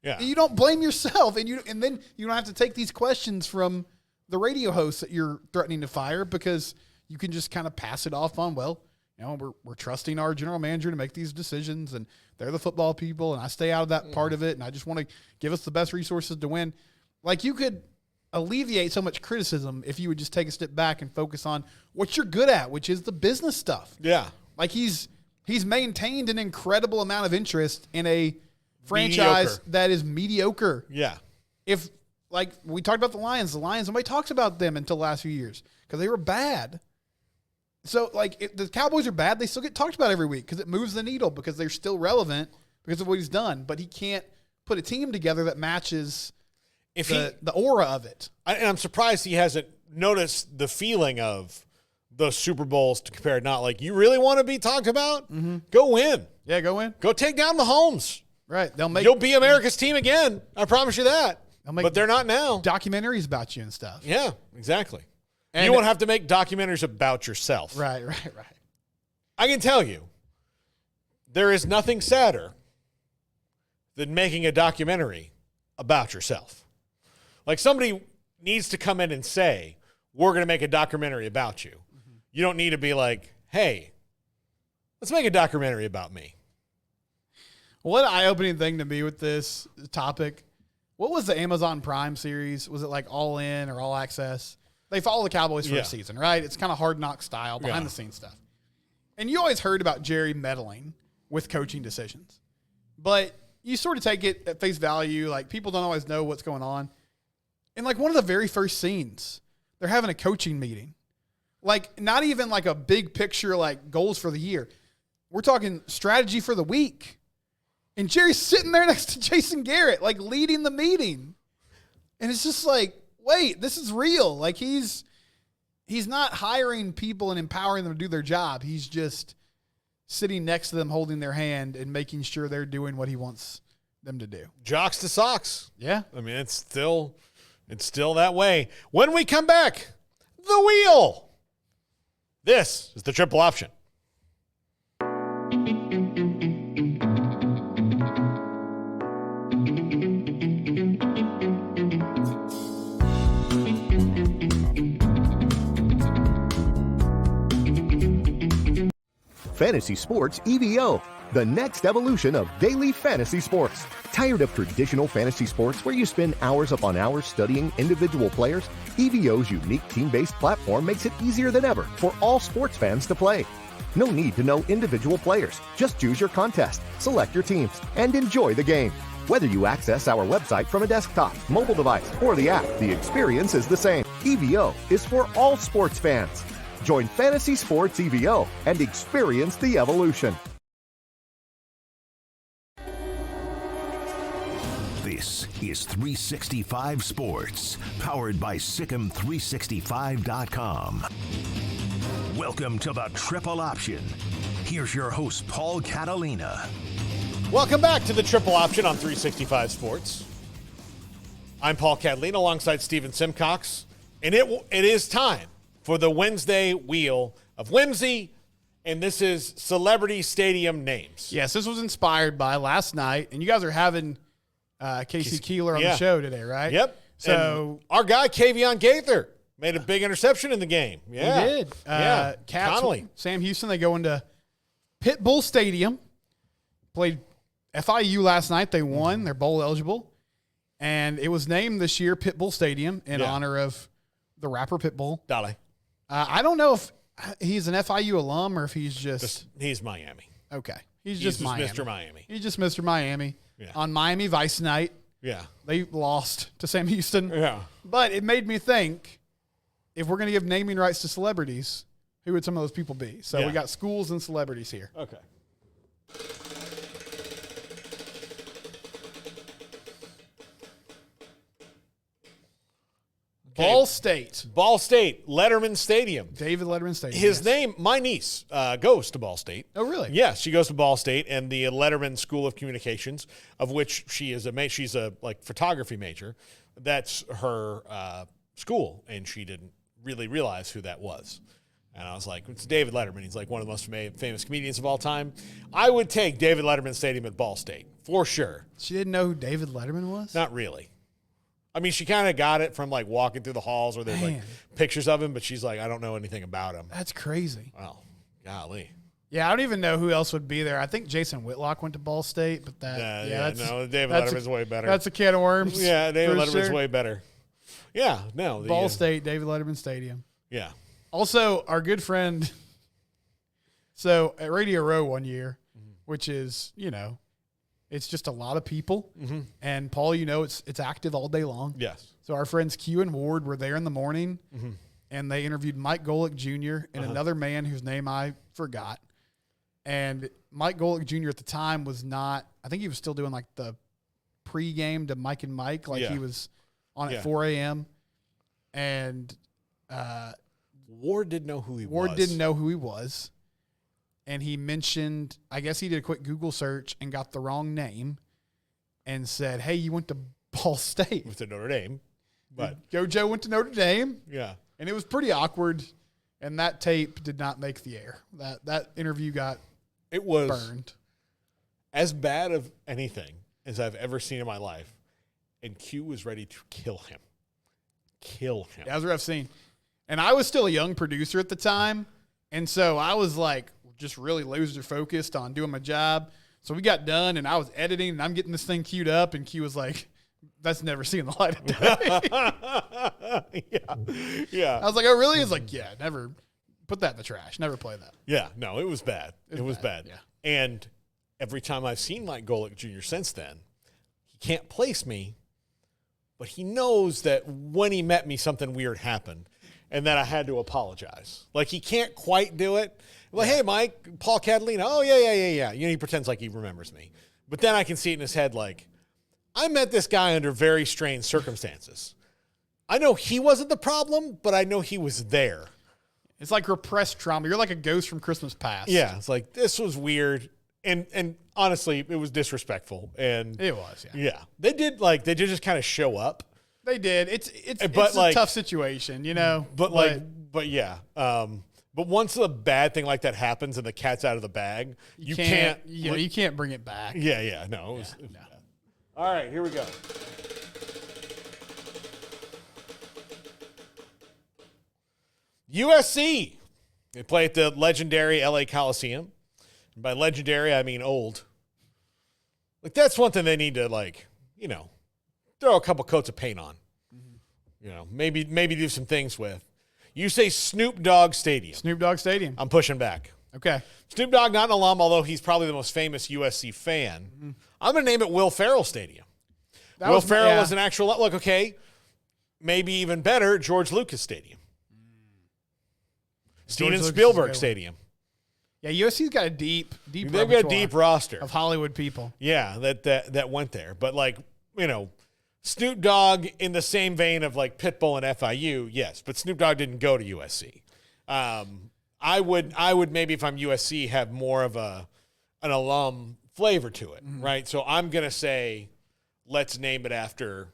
Yeah. You don't blame yourself. And then you don't have to take these questions from the radio hosts that you're threatening to fire, because you can just kind of pass it off on, well, you know, we're trusting our general manager to make these decisions, and they're the football people, and I stay out of that part of it, and I just want to give us the best resources to win. Like, you could alleviate so much criticism if you would just take a step back and focus on what you're good at, which is the business stuff. Yeah. Like, he's maintained an incredible amount of interest in a franchise that is mediocre. Yeah. If, like, we talked about the Lions, nobody talks about them until the last few years because they were bad. So, like, if the Cowboys are bad, they still get talked about every week because it moves the needle, because they're still relevant because of what he's done. But he can't put a team together that matches the aura of it. And I'm surprised he hasn't noticed the feeling of the Super Bowls to compare. Not like, you really want to be talked about? Mm-hmm. Go win. Yeah, go win. Go take down Mahomes. Right. You'll be America's team again. I promise you that. But they're not now. Documentaries about you and stuff. Yeah, exactly. And you won't have to make documentaries about yourself. Right. I can tell you, there is nothing sadder than making a documentary about yourself. Like, somebody needs to come in and say, we're going to make a documentary about you. Mm-hmm. You don't need to be like, hey, let's make a documentary about me. What an eye-opening thing to me with this topic. What was the Amazon Prime series? Was it like All In or All Access? They follow the Cowboys for a season, right? It's kind of Hard Knock style, behind-the-scenes stuff. And you always heard about Jerry meddling with coaching decisions. But you sort of take it at face value. Like, people don't always know what's going on. And, like, one of the very first scenes, they're having a coaching meeting. Like, not even like a big picture, like, goals for the year. We're talking strategy for the week. And Jerry's sitting there next to Jason Garrett, like, leading the meeting. And it's just like, wait, this is real. Like, he's not hiring people and empowering them to do their job. He's just sitting next to them, holding their hand and making sure they're doing what he wants them to do. Jocks to socks. Yeah. I mean, it's still that way. When we come back, the wheel. This is the triple option. Fantasy Sports EVO, the next evolution of daily fantasy sports. Tired of traditional fantasy sports where you spend hours upon hours studying individual players? EVO's unique team-based platform makes it easier than ever for all sports fans to play. No need to know individual players. Just choose your contest, select your teams, and enjoy the game. Whether you access our website from a desktop, mobile device, or the app, the experience is the same. EVO is for all sports fans. Join Fantasy Sports EVO and experience the evolution. This is 365 Sports, powered by Sikkim365.com. Welcome to the Triple Option. Here's your host, Paul Catalina. Welcome back to the Triple Option on 365 Sports. I'm Paul Catalina alongside Stephen Simcox, and it is time for the Wednesday Wheel of Whimsy, and this is Celebrity Stadium Names. Yes, this was inspired by last night, and you guys are having Casey Keeler on the show today, right? Yep. So and our guy, Kavion Gaither, made a big interception in the game. Yeah. He did. Cats, Connolly. Sam Houston, they go into Pitbull Stadium, played FIU last night. They won. They're bowl eligible. And it was named this year Pitbull Stadium in honor of the rapper Pitbull. Dale. I don't know if he's an FIU alum or if he's just he's Miami. Okay. He's just Miami. Mr. Miami. He's just Mr. Miami. Yeah. On Miami Vice night. Yeah. They lost to Sam Houston. Yeah. But it made me think, if we're going to give naming rights to celebrities, who would some of those people be? So we got schools and celebrities here. Okay. Ball State. Ball State, Letterman Stadium. David Letterman Stadium. His name, my niece, goes to Ball State. Oh, really? Yeah, she goes to Ball State and the Letterman School of Communications, of which she's a photography major. That's her school, and she didn't really realize who that was. And I was like, it's David Letterman. He's like one of the most famous comedians of all time. I would take David Letterman Stadium at Ball State, for sure. She didn't know who David Letterman was? Not really. I mean, she kind of got it from, like, walking through the halls where there's, like, pictures of him, but she's like, I don't know anything about him. That's crazy. Well, golly. Yeah, I don't even know who else would be there. I think Jason Whitlock went to Ball State, but David Letterman's way better. That's a can of worms. Yeah, David Letterman's way better. Yeah, no. Ball State, David Letterman Stadium. Yeah. Also, our good friend, so at Radio Row one year, which is, it's just a lot of people. Mm-hmm. And, Paul, it's active all day long. Yes. So our friends Q and Ward were there in the morning, and they interviewed Mike Golick Jr. and another man whose name I forgot. And Mike Golick Jr. at the time was not – I think he was still doing, like, the pregame to Mike and Mike. Like, he was on at 4 a.m. And Ward didn't know who he was. And he mentioned, I guess he did a quick Google search and got the wrong name and said, hey, you went to Ball State. Went to Notre Dame. But Joe went to Notre Dame. Yeah. And it was pretty awkward. And that tape did not make the air. That interview got burned. As bad of anything as I've ever seen in my life. And Q was ready to kill him. Yeah, that was a rough scene. And I was still a young producer at the time. And so I was like, just really laser focused on doing my job. So we got done and I was editing and I'm getting this thing queued up and Q was like, that's never seen the light of day. Yeah. I was like, oh really? He's like, yeah, never put that in the trash. Never play that. Yeah. No, it was bad. It was bad. Yeah. And every time I've seen Mike Golick Jr. since then, he can't place me, but he knows that when he met me, something weird happened and that I had to apologize. Like he can't quite do it. Well, hey, Mike, Paul Catalina. Oh, yeah. He pretends like he remembers me. But then I can see it in his head like, I met this guy under very strange circumstances. I know he wasn't the problem, but I know he was there. It's like repressed trauma. You're like a ghost from Christmas past. Yeah, it's like, this was weird. And honestly, it was disrespectful. And it was, yeah. Yeah. They did just kind of show up. They did. It's a tough situation, But yeah. But once a bad thing like that happens and the cat's out of the bag, you can't bring it back. Yeah. No. No. All right, here we go. USC. They play at the legendary LA Coliseum. And by legendary, I mean old. Like, that's one thing they need to, throw a couple coats of paint on. Mm-hmm. Maybe do some things with. You say Snoop Dogg Stadium. Snoop Dogg Stadium. I'm pushing back. Okay. Snoop Dogg, not an alum, although he's probably the most famous USC fan. Mm-hmm. I'm going to name it Will Ferrell Stadium. Will Ferrell is an actual, maybe even better, George Lucas Stadium. Steven Spielberg Stadium. Yeah, USC's got a deep They've got a deep roster of Hollywood people. Yeah, that went there. But Snoop Dogg in the same vein of like Pitbull and FIU, yes, but Snoop Dogg didn't go to USC. I would maybe if I'm USC have more of an alum flavor to it, right? So I'm gonna say, let's name it after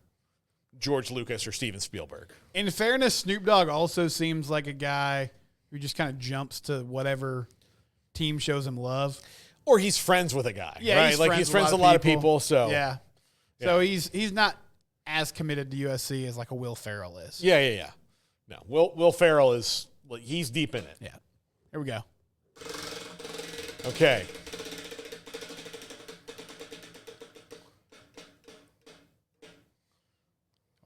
George Lucas or Steven Spielberg. In fairness, Snoop Dogg also seems like a guy who just kind of jumps to whatever team shows him love. Or he's friends with a guy, yeah, right? He's friends with a lot of people. So yeah. So he's not as committed to USC as like a Will Ferrell is. Yeah. No, Will Ferrell is he's deep in it. Yeah. Here we go. Okay.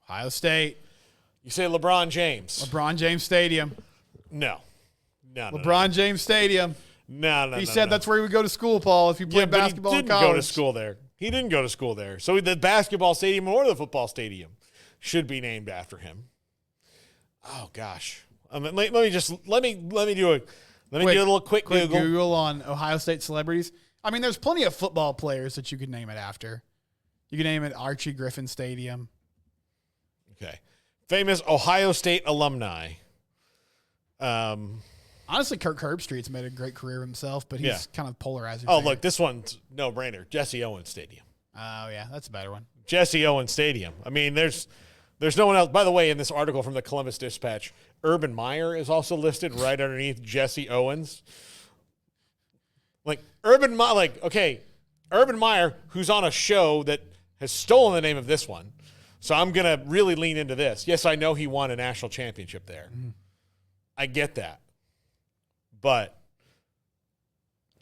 Ohio State. You say LeBron James. LeBron James Stadium. No. LeBron James Stadium. No. He said that's where he would go to school, Paul, if you played basketball in college. He didn't go to school there. He didn't go to school there. So the basketball stadium or the football stadium should be named after him. Oh gosh. Let me do a little quick Google on Ohio State celebrities. I mean, there's plenty of football players that you could name it after. You could name it Archie Griffin Stadium. Okay. Famous Ohio State alumni. Honestly, Kirk Herbstreit's made a great career himself, but he's kind of polarizing. Oh, look, this one's no-brainer. Jesse Owens Stadium. Oh, yeah, that's a better one. Jesse Owens Stadium. I mean, there's no one else. By the way, in this article from the Columbus Dispatch, Urban Meyer is also listed right underneath Jesse Owens. Urban Meyer, who's on a show that has stolen the name of this one. So I'm going to really lean into this. Yes, I know he won a national championship there. Mm-hmm. I get that. But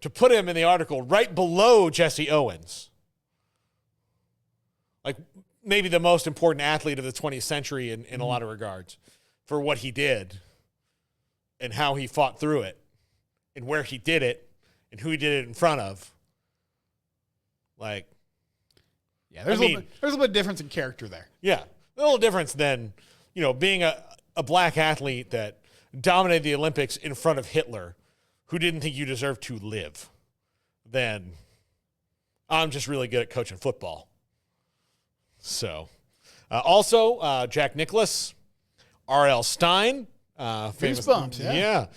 to put him in the article right below Jesse Owens, like maybe the most important athlete of the 20th century in a lot of regards, for what he did and how he fought through it and where he did it and who he did it in front of. There's a little bit of difference in character there. Yeah, a little difference than, being a black athlete that dominated the Olympics in front of Hitler, who didn't think you deserved to live. Then I'm just really good at coaching football. So, also Jack Nicklaus, R.L. Stein, famous Goosebumps,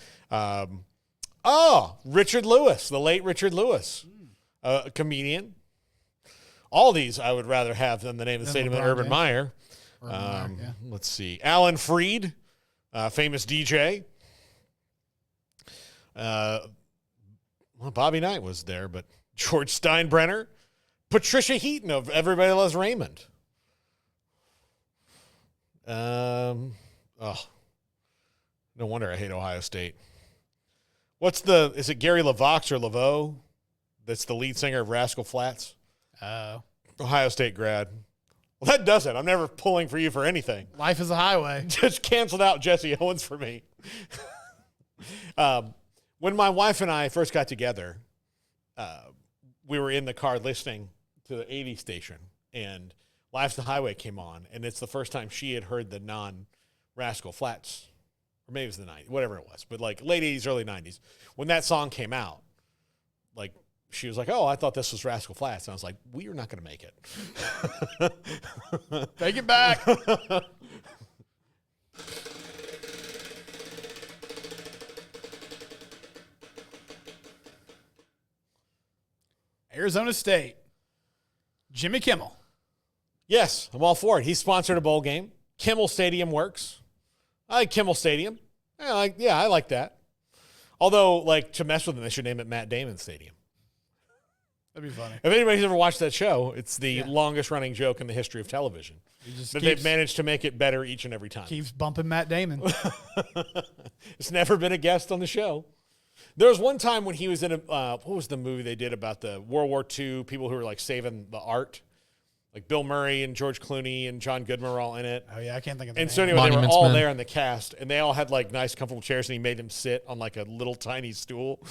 Richard Lewis, the late Richard Lewis, a comedian. All these I would rather have than the name of the stadium than Urban Meyer. Let's see. Alan Freed, famous DJ. Bobby Knight was there, but George Steinbrenner. Patricia Heaton of Everybody Loves Raymond. No wonder I hate Ohio State. Is it Gary LaVox or Laveau that's the lead singer of Rascal Flatts? Oh. Ohio State grad. Well, that does it. I'm never pulling for you for anything. Life is a highway. Just canceled out Jesse Owens for me. When my wife and I first got together, we were in the car listening to the 80s station, and Life's the Highway came on, and it's the first time she had heard the non-Rascal Flatts, or maybe it was the 90s, whatever it was, but late 80s, early 90s. When that song came out, she was like, "Oh, I thought this was Rascal Flatts." And I was like, "We are not going to make it." Take it back. Arizona State. Jimmy Kimmel. Yes, I'm all for it. He sponsored a bowl game. Kimmel Stadium works. I like Kimmel Stadium. I like that. Although, to mess with him, they should name it Matt Damon Stadium. That'd be funny. If anybody's ever watched that show, it's the longest-running joke in the history of television. They've managed to make it better each and every time. Keeps bumping Matt Damon. It's never been a guest on the show. There was one time when he was in what was the movie they did about the World War II, people who were, saving the art? Bill Murray and George Clooney and John Goodman were all in it. Oh, yeah, I can't think of the And name. so anyway, Monuments they were all Men. there in the cast, and they all had, nice, comfortable chairs, and he made them sit on, a little tiny stool.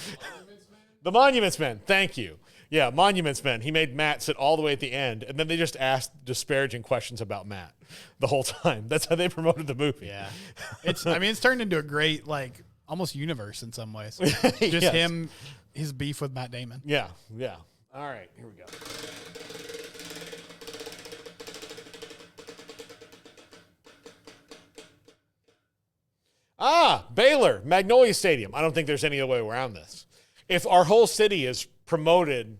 The Monuments Men. Thank you. Yeah, Monuments Men. He made Matt sit all the way at the end, and then they just asked disparaging questions about Matt the whole time. That's how they promoted the movie. Yeah. It's turned into a great, almost universe in some ways. Just Yes. him, his beef with Matt Damon. Yeah. All right, here we go. Baylor, Magnolia Stadium. I don't think there's any other way around this. If our whole city is promoted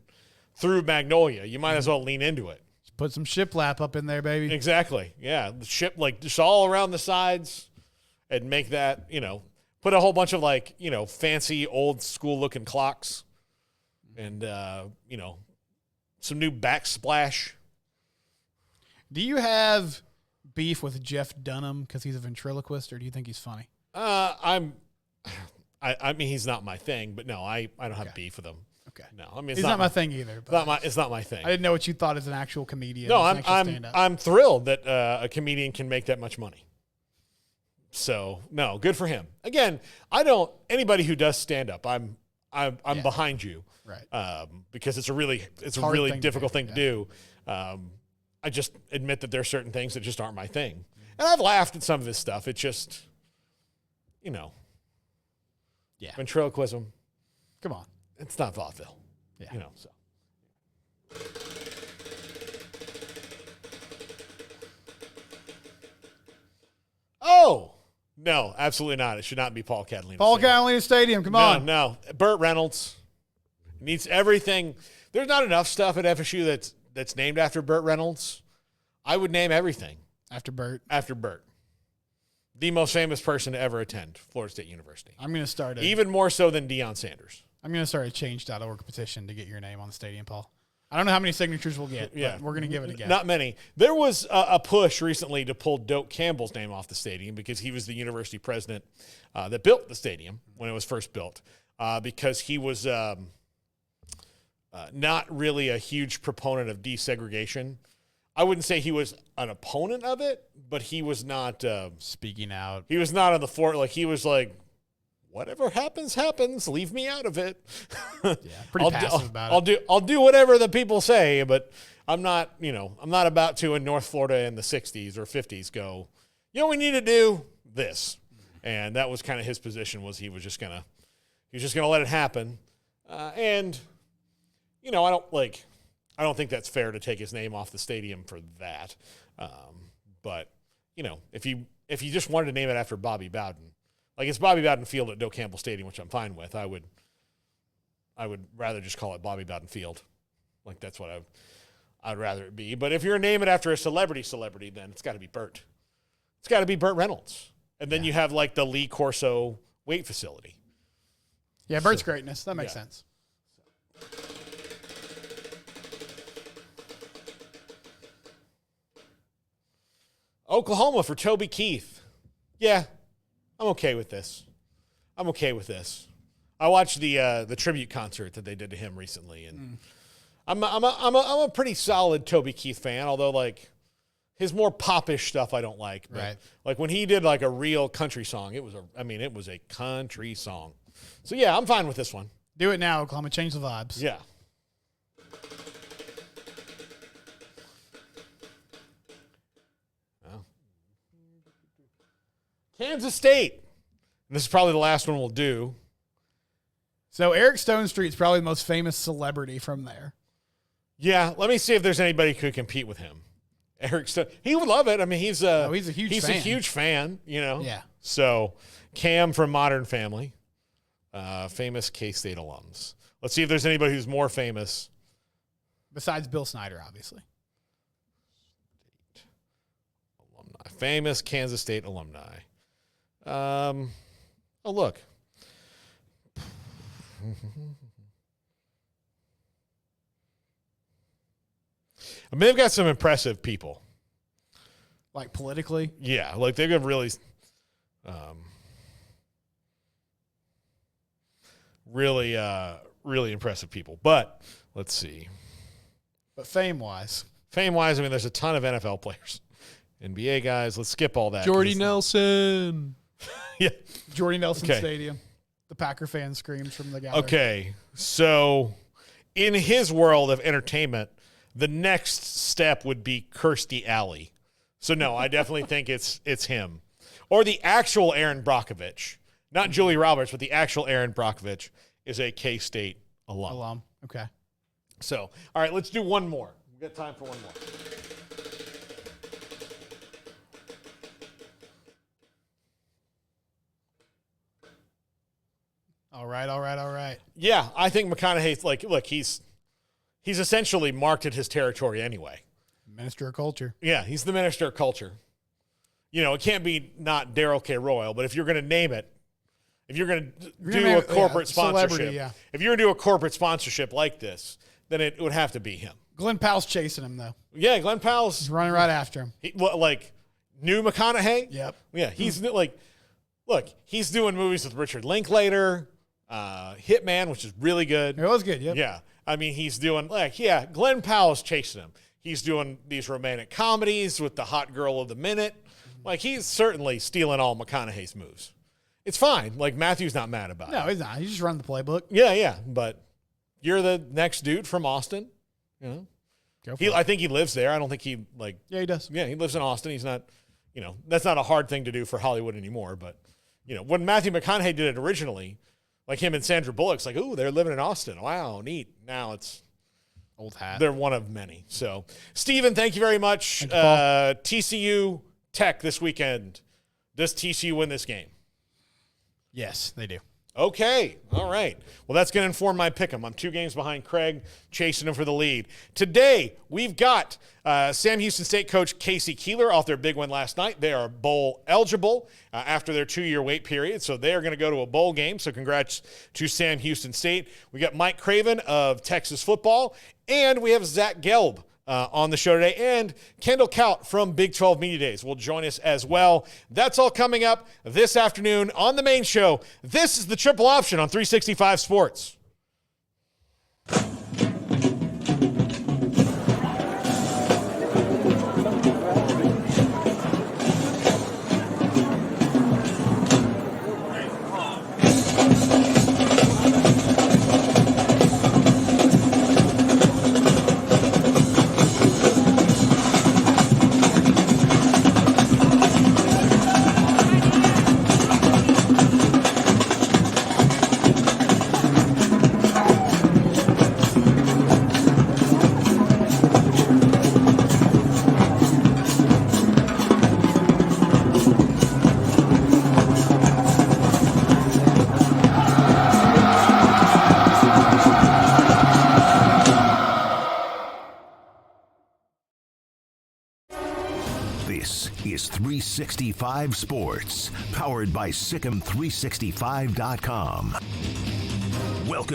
through Magnolia, you might as well lean into it. Just put some shiplap up in there, baby. Exactly. Yeah. The ship, just all around the sides and make that, put a whole bunch of fancy old school looking clocks and, some new backsplash. Do you have beef with Jeff Dunham because he's a ventriloquist, or do you think he's funny? I mean, he's not my thing, but no, I don't have beef with him. Okay. No, I mean, He's not my thing either. But It's not my thing. I didn't know what you thought as an actual comedian. No, as an actual stand-up. I'm thrilled that a comedian can make that much money. So no, good for him. Again, anybody who does stand up, I'm behind you, right? Because it's a really difficult thing to do. I just admit that there are certain things that just aren't my thing, and I've laughed at some of his stuff. It's just, ventriloquism. Come on, It's not vaudeville. Yeah. So. Oh, no, absolutely not. It should not be Paul Catalina. Paul Stadium. Catalina Stadium. Come on. No. Burt Reynolds needs everything. There's not enough stuff at FSU that's named after Burt Reynolds. I would name everything After Burt. after Burt. The most famous person to ever attend Florida State University. I'm going to start Even more so than Deion Sanders. I'm going to start a change.org petition to get your name on the stadium, Paul. I don't know how many signatures we'll get, but we're going to give it a go. Not many. There was a push recently to pull Doak Campbell's name off the stadium because he was the university president that built the stadium when it was first built because he was not really a huge proponent of desegregation. I wouldn't say he was an opponent of it, but he was not speaking out. He was not on the fort. Like he was like, whatever happens, happens. Leave me out of it. Yeah, pretty passive about it. I'll do whatever the people say, but I'm not about to in North Florida in the 60s or 50s go, we need to do this. And that was kind of his position was he was just gonna let it happen. And I don't think that's fair to take his name off the stadium for that. But if you just wanted to name it after Bobby Bowden, like it's Bobby Bowden Field at Doak Campbell Stadium, which I'm fine with. I would rather just call it Bobby Bowden Field. Like that's what I'd rather it be. But if you're naming it after a celebrity, then it's got to be Burt. It's got to be Burt Reynolds. And then you have like the Lee Corso weight facility. Yeah, Burt's greatness. That makes sense. Oklahoma for Toby Keith. Yeah, I'm okay with this. I watched the tribute concert that they did to him recently, and I'm a pretty solid Toby Keith fan. Although like his more popish stuff I don't like. But right. Like when he did like a real country song, it was a country song. So yeah, I'm fine with this one. Do it now, Oklahoma. Change the vibes. Yeah. Kansas State. This is probably the last one we'll do. So Eric Stone Street's probably the most famous celebrity from there. Yeah, let me see if there's anybody who could compete with him. Eric Stone, he would love it. I mean, he's a huge fan, Yeah. So Cam from Modern Family, famous K-State alums. Let's see if there's anybody who's more famous. Besides Bill Snyder, obviously. Alumni. Famous Kansas State alumni. Look. I mean, they've got some impressive people. Like politically? Yeah, like they've got really, really impressive people. But let's see. But fame-wise, I mean, there's a ton of NFL players, NBA guys. Let's skip all that. Jordy Nelson. Yeah, Jordy Nelson Okay. Stadium. The Packer fan screams from the gallery. Okay, so in his world of entertainment, the next step would be Kirstie Alley. So no, I definitely think it's him. Or the actual Aaron Brockovich. Not Julie Roberts, but the actual Aaron Brockovich is a K-State alum. Okay. So, all right, let's do one more. We've got time for one more. All right. Yeah, I think McConaughey's like, look, he's essentially marked his territory anyway. Minister of Culture. Yeah, he's the minister of culture. It can't be not Darrell K. Royal, but if you're going to name it, if you're going to do a corporate sponsorship, if you're going to do a corporate sponsorship like this, then it would have to be him. Glenn Powell's chasing him, though. Yeah, Glenn Powell's He's running right after him. New McConaughey. Yep. Yeah, he's look, he's doing movies with Richard Linklater, Hitman, which is really good. It was good, yep. Yeah. I mean, he's doing Glenn Powell's chasing him. He's doing these romantic comedies with the hot girl of the minute. Like, he's certainly stealing all McConaughey's moves. It's fine. Like, Matthew's not mad about it. No, he's not. He's just running the playbook. Yeah. But you're the next dude from Austin. Go for it. I think he lives there. I don't think he Yeah, he does. Yeah, he lives in Austin. He's not, that's not a hard thing to do for Hollywood anymore. But, when Matthew McConaughey did it originally, like him and Sandra Bullock's like, ooh, they're living in Austin. Wow, neat. Now it's old hat. They're one of many. So, Stephen, thank you very much. Thank you, Paul. TCU Tech this weekend. Does TCU win this game? Yes, they do. Okay. All right. Well, that's going to inform my pick 'em. I'm 2 games behind Craig, chasing him for the lead. Today, we've got Sam Houston State coach Casey Keeler off their big win last night. They are bowl eligible after their 2-year wait period, so they are going to go to a bowl game. So congrats to Sam Houston State. We got Mike Craven of Texas football, and we have Zach Gelb on the show today, and Kendall Kaut from Big 12 Media Days will join us as well. That's all coming up this afternoon on the main show. This is the Triple Option on 365 Sports. This is 365 Sports, powered by SicEm365.com. Welcome